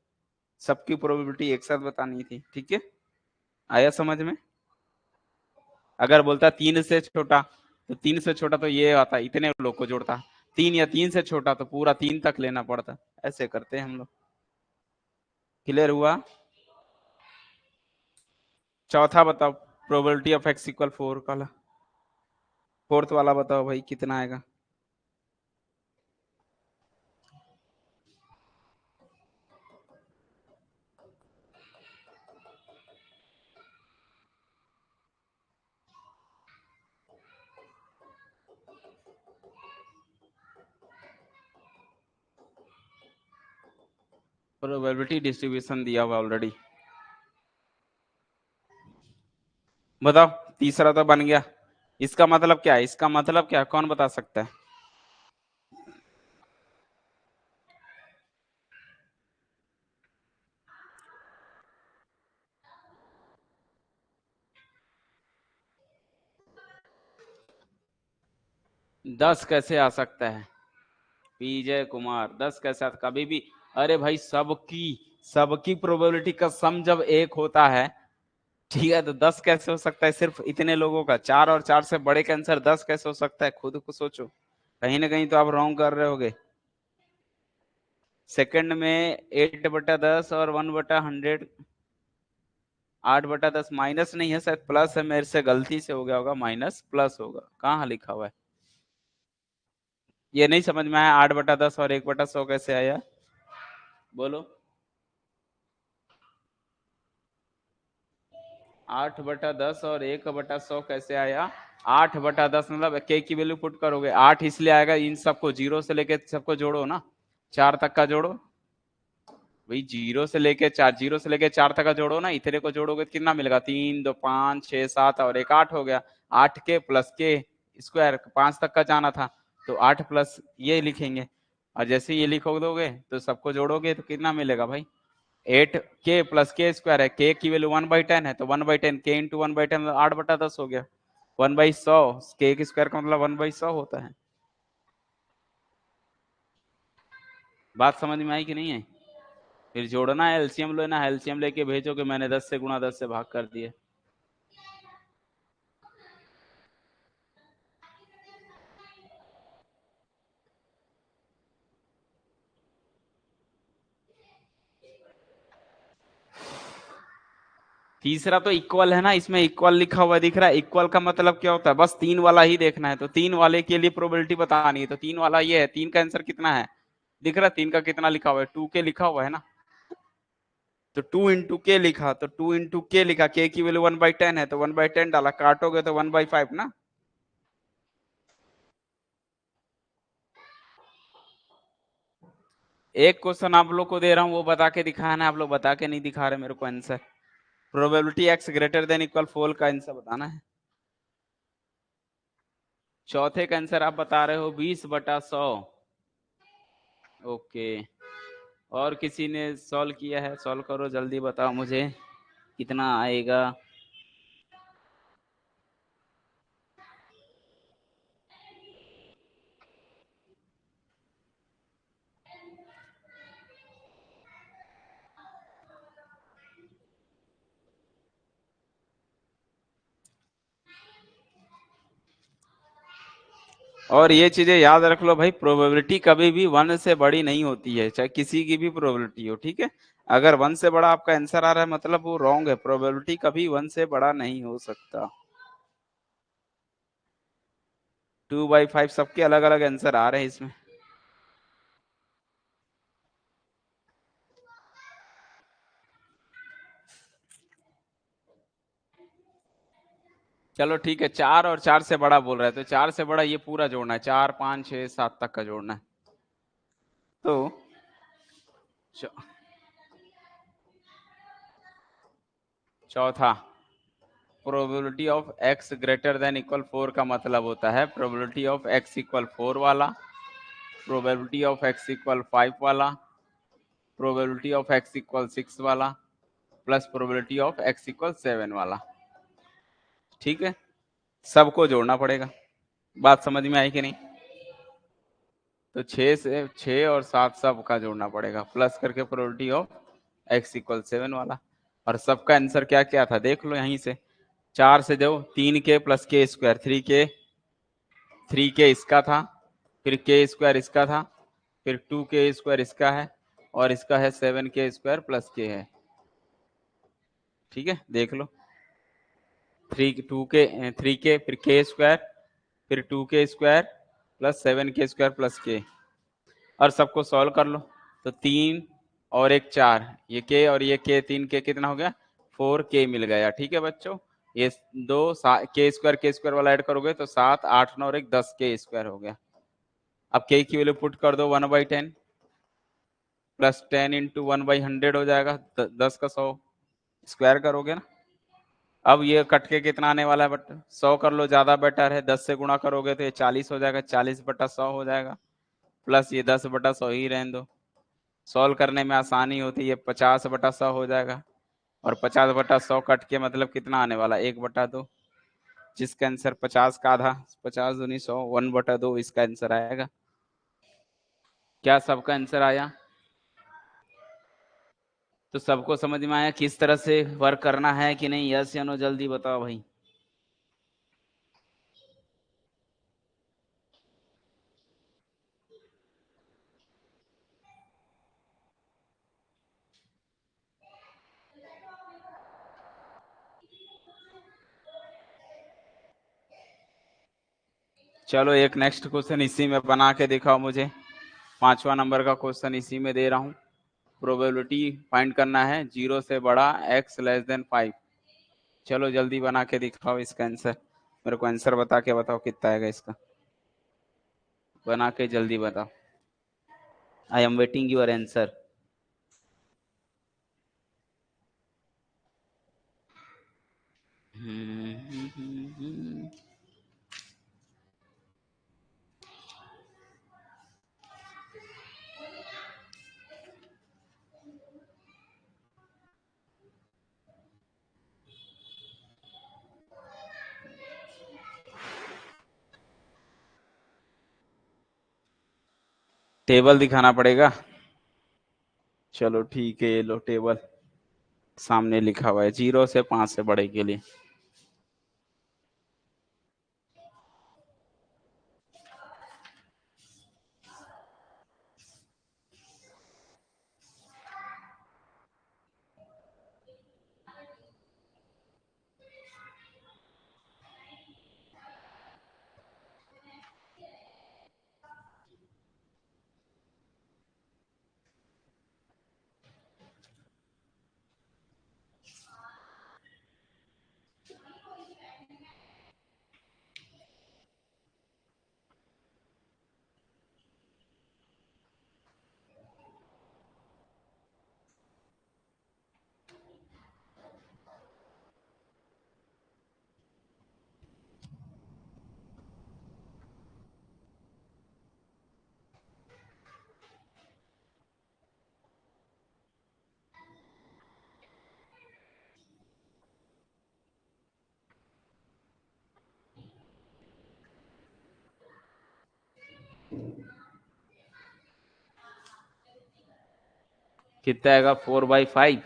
सबकी प्रोबेबिलिटी एक साथ बतानी थी, ठीक है? आया समझ में? अगर बोलता 3 से छोटा, तो 3 से छोटा तो ये आता, इतने लोग को जोड़ता। 3 या 3 से छोटा तो पूरा 3 तक लेना पड़ता। ऐसे करते हैं हम लोग। क्लियर हुआ? चौथा बताओ, प्रोबेबिलिटी ऑफ x इक्वल 4 का। फोर्थ वाला बताओ भाई, कितना आएगा? प्रोबेबिलिटी डिस्ट्रीब्यूशन दिया हुआ ऑलरेडी। बताओ, तीसरा तो बन गया। इसका मतलब क्या है, इसका मतलब क्या है? कौन बता सकता है? दस कैसे आ सकता है? विजय कुमार, 10 कैसे आता कभी भी? अरे भाई, सबकी सबकी प्रोबेबिलिटी का सम जब एक होता है, ठीक है, तो 10 कैसे हो सकता है सिर्फ इतने लोगों का? 4 और 4 से बड़े का आंसर 10 कैसे हो सकता है? खुद को सोचो, कहीं ना कहीं तो आप रॉन्ग कर रहे होगे। सेकंड में 8/10 और 1/100। 8/10 माइनस नहीं है, शायद प्लस है, मेरे से गलती से हो गया होगा, माइनस प्लस होगा, कहाँ लिखा हुआ है? ये नहीं समझ में आया, 8/10 और 1/100 कैसे आया? बोलो। 8/10 और 1/100 कैसे आया? 8/10 मतलब के की वैल्यू पुट करोगे, 8 इसलिए आएगा, इन सबको जीरो से लेके सबको जोड़ो ना, 4 तक का जोड़ो। भाई जीरो से लेके चार, जीरो से लेके 4 तक का जोड़ो ना, इतने को जोड़ोगे तो कितना मिलेगा? 3 2 5 6 7 और एक 8 हो गया। 8 के प्लस के स्क्वायर, 5 तक का जाना था, तो 8 प्लस ये लिखेंगे। और जैसे ये लिखो दोगे तो सबको जोड़ोगे तो कितना मिलेगा भाई? 8 के प्लस के स्क्वायर है, के की वैल्यू 1/10 है, तो 1/10 के इंटू 1/10 8/10 हो गया। 1/100, के स्क्वायर का मतलब 1/100 होता है। बात समझ में आई कि नहीं है? फिर जोड़ना है, एलसीएम लेना है, एलसीएम लेके भेजो कि मैंने 10 से गुणा 10 से भाग कर दिए। तीसरा तो इक्वल है ना, इसमें इक्वल लिखा हुआ दिख रहा है। इक्वल का मतलब क्या होता है? बस तीन वाला ही देखना है, तो तीन वाले के लिए प्रोबेबिलिटी बतानी है, तो तीन वाला ये है। तीन का आंसर कितना है दिख रहा है? तीन का कितना लिखा हुआ है? 2k लिखा हुआ है ना, तो 2 into k लिखा, तो 2 into k लिखा, k की वैल्यू 1/10 है, तो 1/10 डाला, काटोगे तो 1/5 ना। एक क्वेश्चन आप लोग को दे रहा हूँ, वो बता के दिखाना है, आप लोग बता के नहीं दिखा रहे मेरे को answer. Probability x greater than equal 4 का आंसर बताना है। चौथे का आंसर आप बता रहे हो 20/100। ओके, और किसी ने सॉल्व किया है? सॉल्व करो जल्दी, बताओ मुझे कितना आएगा। और ये चीजें याद रख लो भाई, प्रोबेबिलिटी कभी भी 1 से बड़ी नहीं होती है, चाहे किसी की भी प्रोबेबिलिटी हो, ठीक है? अगर 1 से बड़ा आपका आंसर आ रहा है मतलब वो रॉन्ग है, प्रोबेबिलिटी कभी 1 से बड़ा नहीं हो सकता। 2/5 सबके अलग अलग आंसर आ रहे हैं इसमें। चलो ठीक है, 4 और 4 से बड़ा बोल रहा है, तो 4 से बड़ा ये पूरा जोड़ना है, 4 5 6 7 तक का जोड़ना है। तो चौथा, probability of x greater than equal 4 का मतलब होता है प्रोबेबिलिटी ऑफ x इक्वल 4 वाला, प्रोबेबिलिटी ऑफ x इक्वल 5 वाला, प्रोबेबिलिटी ऑफ x इक्वल 6 वाला, plus probability of x equal 7 वाला। ठीक है, सबको जोड़ना पड़ेगा। बात समझ में आई कि नहीं? तो 6 और 7 सब का जोड़ना पड़ेगा, प्लस करके प्रोबेबिलिटी ऑफ x इक्वल 7 वाला। और सबका आंसर क्या क्या था देख लो यहीं से। 4 से दो, 3k प्लस के स्क्वायर, 3k इसका था, फिर के स्क्वायर इसका था, फिर 2k स्क्वायर इसका है, और इसका है 7k स्क्वायर प्लस के है। ठीक है, देख लो। 3k फिर के स्क्वायर, फिर 2k square plus 7k square plus के, और सबको सॉल्व कर लो। तो 3 और एक 4, ये के और ये के, 3k कितना हो गया? 4k मिल गया। ठीक है बच्चों, ये दो के स्क्वायर वाला ऐड करोगे तो 7 8 9 और एक 10k स्क्वायर हो गया। अब के की वैल्यू पुट कर दो, 1/10 प्लस 10 इंटू 1/100 हो जाएगा, 10 का 100 स्क्वायर करोगे ना, अब ये कट के कितना आने वाला है, बट 100 कर लो, ज्यादा बेटर है। 10 से गुणा करोगे तो ये 40 हो जाएगा, 40/100 हो जाएगा, प्लस ये 10/100 ही रहने दो। सॉल्व करने में आसानी होती है, ये 50/100 हो जाएगा, और 50/100 कट के मतलब कितना आने वाला, 1/2। जिसका आंसर 50 का आधा, 50 दूनी 100, 1/2 इसका आंसर आएगा। क्या सबका आंसर आया? तो सबको समझ में आया किस तरह से वर्क करना है कि नहीं? यस या नो, जल्दी बताओ भाई। चलो एक नेक्स्ट क्वेश्चन इसी में बना के दिखाओ मुझे। 5वां नंबर का क्वेश्चन इसी में दे रहा हूँ। प्रोबेबिलिटी फाइंड करना है 0 से बड़ा x <5। चलो जल्दी बना के दिखाओ इसका आंसर। मेरे को आंसर बता के बताओ कितना आएगा इसका। बना के जल्दी बताओ। I am waiting your answer. Table दिखाना पड़ेगा। चलो ठीक है, ये लो टेबल सामने लिखा हुआ है 0 से 5 से बड़े के लिए। कितना आएगा? 4/5।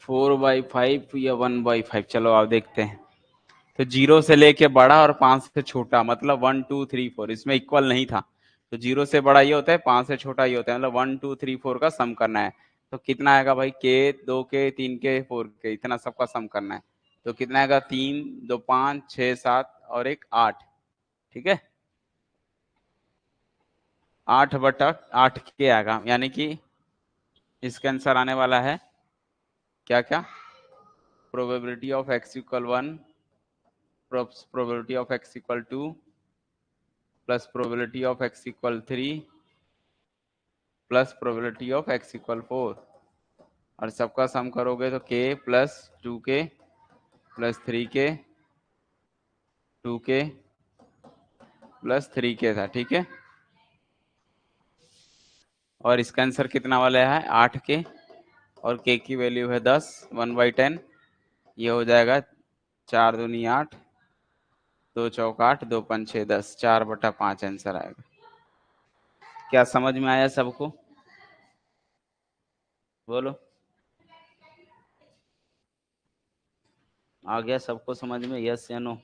4/5 या 1/5, चलो आप देखते हैं। तो 0 से लेके बड़ा और 5 से छोटा, मतलब 1 2 3 4 इसमें इक्वल नहीं था। तो 0 से बड़ा ये होता है, 5 से छोटा ये होता है, मतलब 1 2 3 4 का सम करना है। तो कितना आएगा भाई? के, 2 के, 3 के, 4 के, इतना सबका सम करना है। तो कितना आएगा? 3 2 5 6 7 और एक 8। ठीक है, 8/8 के आएगा, यानी कि इसका आंसर आने वाला है क्या क्या? Probability of x=1, probability of x=2, plus probability of x=3, plus probability of x=4। और सबका सम करोगे तो k plus 2k plus 3k, 2k plus 3k था। ठीक है, और इसका आंसर कितना वाला है? 8k, और k की वैल्यू है 10, 1/10। ये हो जाएगा 4 दूनी 8, 2 चौक 8, 2 पंच 6 10, 4/5 आंसर आएगा। क्या समझ में आया सबको? बोलो, आ गया सबको समझ में? यस या नो?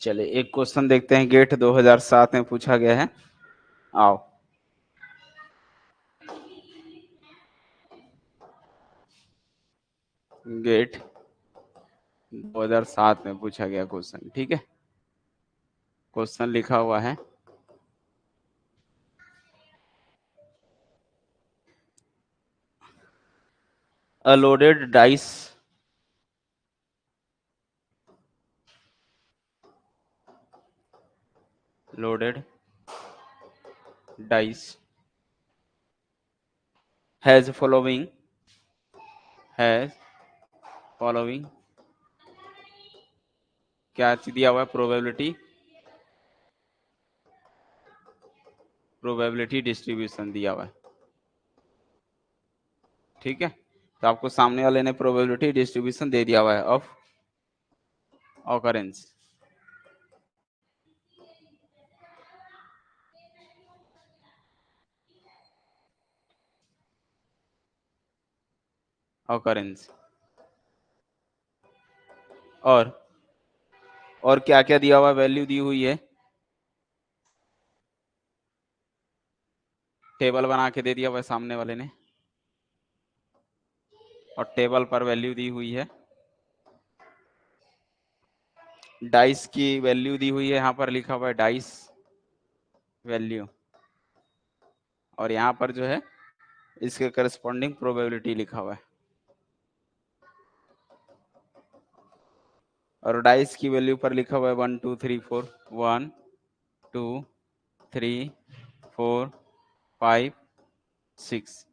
चलिए एक क्वेश्चन देखते हैं, गेट 2007 में पूछा गया है। आओ, गेट 2007 में पूछा गया क्वेश्चन, ठीक है। क्वेश्चन लिखा हुआ है, a loaded dice loaded dice has following क्या दिया हुआ है, प्रोबेबिलिटी डिस्ट्रीब्यूशन दिया हुआ है, ठीक है। तो आपको सामने वाले ने प्रोबेबिलिटी डिस्ट्रीब्यूशन दे दिया हुआ है ऑफ ऑकरेंस। ऑकरेंस और क्या क्या दिया हुआ है, वैल्यू दी हुई है, टेबल बना के दे दिया हुआ है सामने वाले ने, और टेबल पर वैल्यू दी हुई है, डाइस की वैल्यू दी हुई है, यहाँ पर लिखा हुआ है डाइस वैल्यू, और यहाँ पर जो है इसके करस्पॉन्डिंग प्रोबेबिलिटी लिखा हुआ है, और डाइस की वैल्यू पर लिखा हुआ है 1 2 3 4, 1 2 3 4 5 6,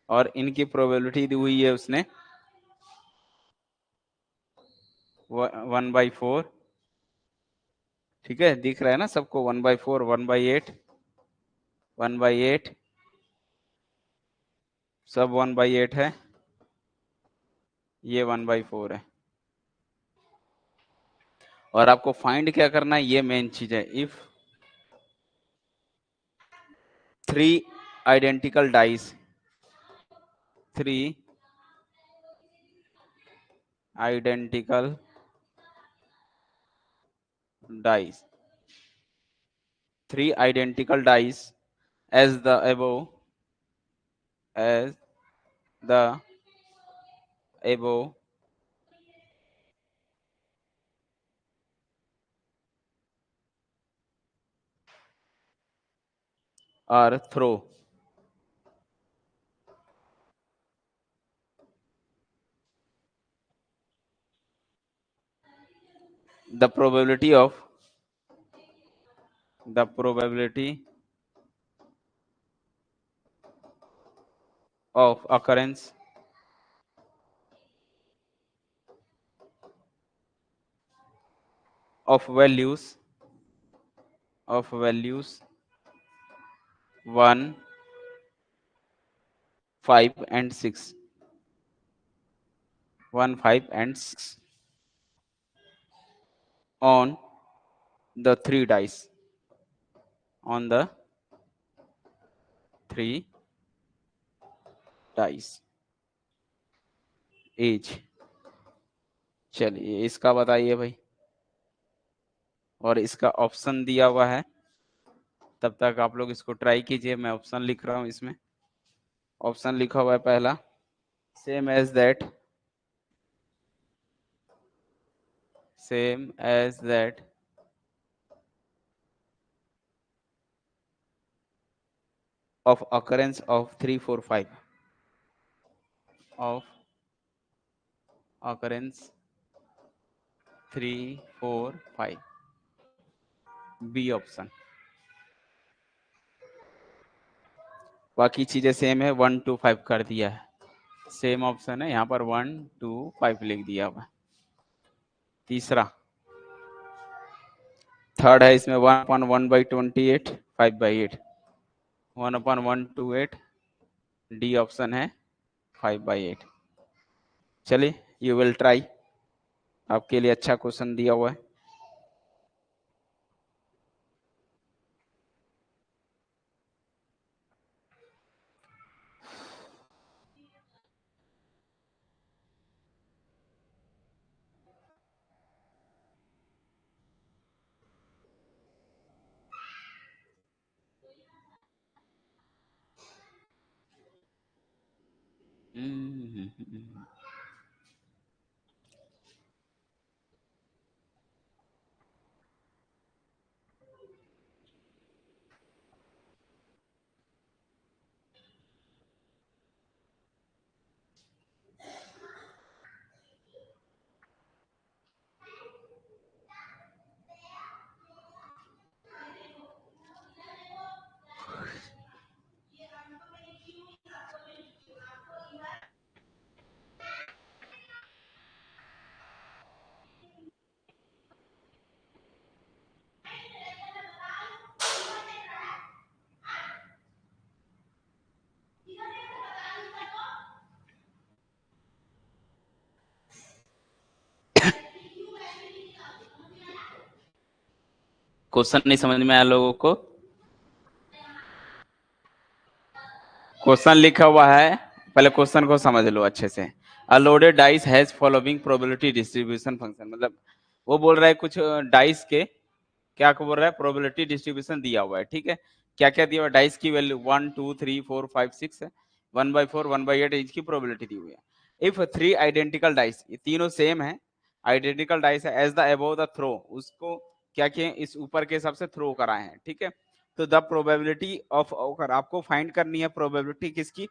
और इनकी प्रोबेबिलिटी दी हुई है उसने 1/4, ठीक है। दिख रहा है ना सबको, 1/4, 1/8, 1/8, सब 1/8 है, ये 1/4 है। और आपको फाइंड क्या करना है, ये मेन चीज है। If 3 identical dice, 3 identical dice, 3 identical dice as the above, as the above are throw, the probability of occurrence of values 1 5 and 6, 1 5 and 6 on the 3 dice, on the 3 dice each। चलिए इसका बताइए भाई, और इसका option दिया हुआ है, तब तक आप लोग इसको ट्राई कीजिए, मैं ऑप्शन लिख रहा हूं इसमें। ऑप्शन लिखा हुआ है पहला, same as that, same as that of occurrence of 3 4 5, of occurrence 3 4 5, B option. बाकी चीजें सेम है, 1 2 5 कर दिया है, सेम ऑप्शन है, यहाँ पर 1 2 5 लिख दिया हुआ। तीसरा, थर्ड है इसमें 1/1/28, 5/8, 1/128, डी ऑप्शन है 5/8। चलिए यू विल ट्राई, आपके लिए अच्छा क्वेश्चन दिया हुआ है। क्वेश्चन नहीं समझ में आया लोगों को? क्वेश्चन लिखा हुआ है, पहले क्वेश्चन को समझ लो अच्छे से। अ loaded dice has following probability distribution function, मतलब वो बोल रहा है कुछ डाइस के क्या को बोल रहा है, प्रोबेबिलिटी डिस्ट्रीब्यूशन दिया हुआ है, ठीक है। क्या क्या दिया हुआ है, डाइस की वैल्यू 1 2 3 4 5 6 है, 1/4 1/8 इसकी प्रोबेबिलिटी दी हुई है। इफ 3 आइडेंटिकल डाइस, ये तीनों सेम है, आइडेंटिकल डाइस है, as the above the throw, उसको क्या किए, इस ऊपर के हिसाब से थ्रो कराए हैं, ठीक है। तो द प्रोबेबिलिटी ऑफ ऑकर, आपको फाइंड करनी है प्रोबेबिलिटी किसकी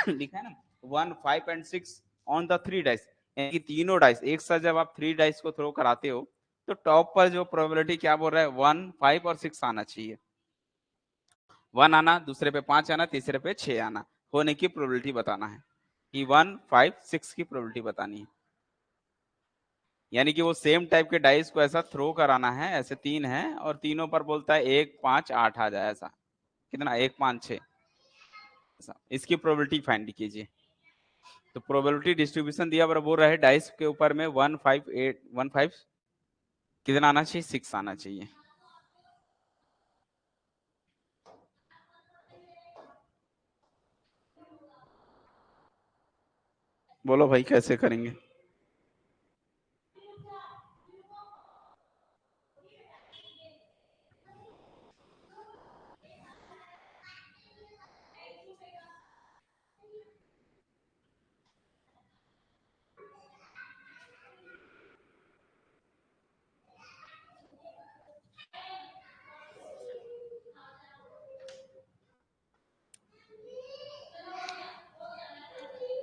लिखा है ना 1 5 एंड 6 ऑन द 3 डाइस, यानी कि तीनों डाइस एक साथ जब आप 3 डाइस को थ्रो कराते हो तो टॉप पर जो प्रोबेबिलिटी क्या बोल रहा है 1 5 और 6 आना चाहिए। 1 आना, दूसरे पे 5 आना, तीसरे पे 6 आना, होने की प्रोबेबिलिटी बताना है कि 1 5 6 की प्रोबेबिलिटी बतानी है। यानी कि वो सेम टाइप के डाइस को ऐसा थ्रो कराना है, ऐसे तीन है और तीनों पर बोलता है 1 5 8 आ जाए, ऐसा कितना 1 5 6, इसकी प्रोबेबिलिटी फाइंड कीजिए। तो प्रोबेबिलिटी डिस्ट्रीब्यूशन दिया बराबर बोल रहा है डाइस के ऊपर में 1 5 8 1 5 कितना आना चाहिए, 6 आना चाहिए। बोलो भाई कैसे करेंगे?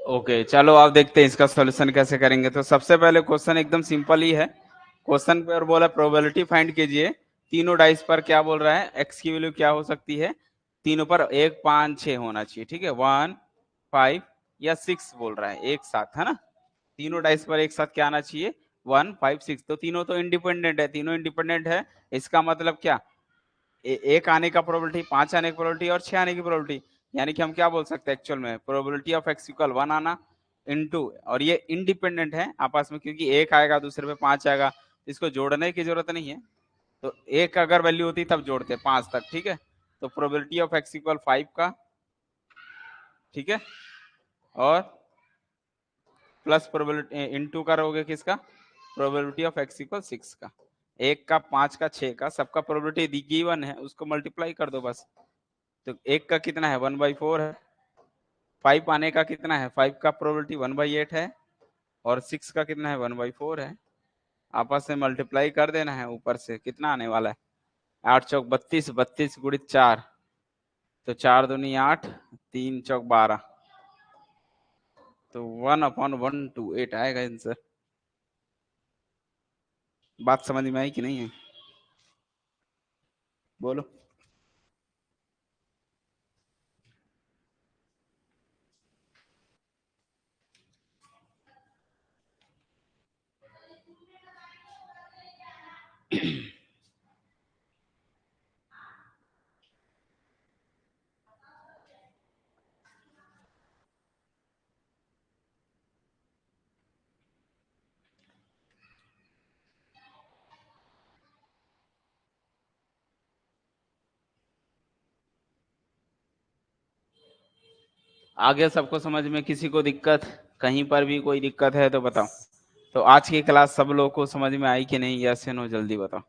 ओके चलो आप देखते हैं इसका सॉल्यूशन कैसे करेंगे। तो सबसे पहले क्वेश्चन एकदम सिंपल ही है, क्वेश्चन पर बोला प्रोबेबिलिटी फाइंड कीजिए, तीनों डाइस पर क्या बोल रहा है, एक्स की वैल्यू क्या हो सकती है, तीनों पर 1 5 6 होना चाहिए, ठीक है। 1 5 या 6 बोल रहा है एक साथ, है ना, तीनों डाइस पर एक साथ क्या आना चाहिए 1 5 6, तो तीनों तो इंडिपेंडेंट है, तीनों इंडिपेंडेंट है, इसका मतलब क्या एक आने का प्रोबेबिलिटी, 5 आने की प्रोबेबिलिटी और 6 आने की प्रोबेबिलिटी, यानी कि हम क्या बोल सकते हैं एक्चुअल में प्रोबेबिलिटी ऑफ एक्स इक्वल 1 आना इनटू, और ये इंडिपेंडेंट है आपस में क्योंकि एक आएगा दूसरे पे 5 आएगा, इसको जोड़ने की जरूरत नहीं है, तो एक अगर वैल्यू होती तब जोड़ते 5 तक, ठीक है। तो प्रोबेबिलिटी ऑफ एक्स इक्वल 5 का, ठीक है, और प्लस प्रोबेबिलिटी इनटू करोगे किसका, प्रोबेबिलिटी ऑफ एक्स इक्वल 6 का, एक का 5 का 6 का, सबका प्रोबेबिलिटी गिवन है उसको मल्टीप्लाई कर दो बस। तो एक का कितना है 1/4 है, 5 आने का कितना है 5 का प्रोबेबिलिटी 1/8 है, और 6 का कितना है 1/4 है, आपस में मल्टीप्लाई कर देना है, ऊपर से कितना आने वाला है 8 चौक 32, 32 गुणित 4, तो 4 दूनी 8, 3 चौक 12, तो 1/128 आएगा आंसर। बात समझ में आई कि नहीं है? बोलो। आगे सबको समझ में, किसी को दिक्कत, कहीं पर भी कोई दिक्कत है तो बताओ। तो आज की क्लास सब लोगों को समझ में आई कि नहीं, यस या नो जल्दी बताओ।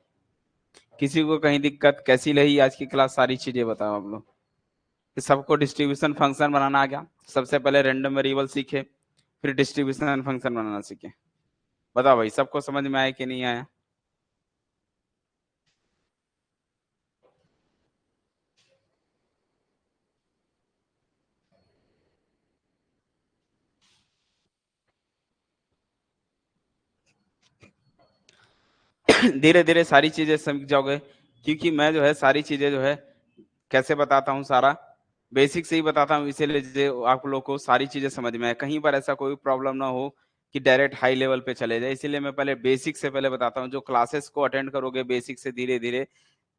किसी को कहीं दिक्कत, कैसी लगी आज की क्लास, सारी चीजें बताओ आप लोग। कि सबको डिस्ट्रीब्यूशन फंक्शन बनाना आ गया। सबसे पहले रैंडम वेरिएबल सीखे, फिर डिस्ट्रीब्यूशन फंक्शन बनाना सीखे। बताओ भाई, सबको समझ में आया कि नहीं आया? धीरे धीरे सारी चीजें समझ जाओगे, क्योंकि मैं जो है सारी चीजें जो है कैसे बताता हूँ, सारा बेसिक से ही बताता हूँ, इसीलिए जो आप लोग को सारी चीजें समझ में आए, कहीं पर ऐसा कोई प्रॉब्लम ना हो कि डायरेक्ट हाई लेवल पे चले जाए। इसीलिए मैं पहले बेसिक से पहले बताता हूँ। जो क्लासेस को अटेंड करोगे बेसिक से धीरे धीरे,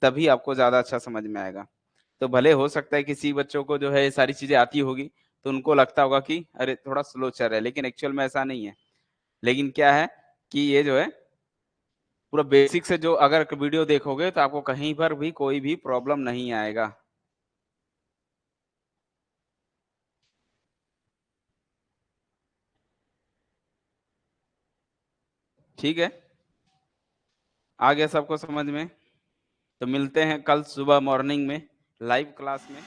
तभी आपको ज्यादा अच्छा समझ में आएगा। तो भले हो सकता है किसी बच्चों को जो है ये सारी चीजें आती होगी तो उनको लगता होगा कि अरे थोड़ा स्लो चल रहा है, लेकिन एक्चुअल में ऐसा नहीं है। लेकिन क्या है कि ये जो है पूरा बेसिक से जो अगर वीडियो देखोगे तो आपको कहीं पर भी कोई भी प्रॉब्लम नहीं आएगा। ठीक है, आ गया सबको समझ में? तो मिलते हैं कल सुबह मॉर्निंग में लाइव क्लास में।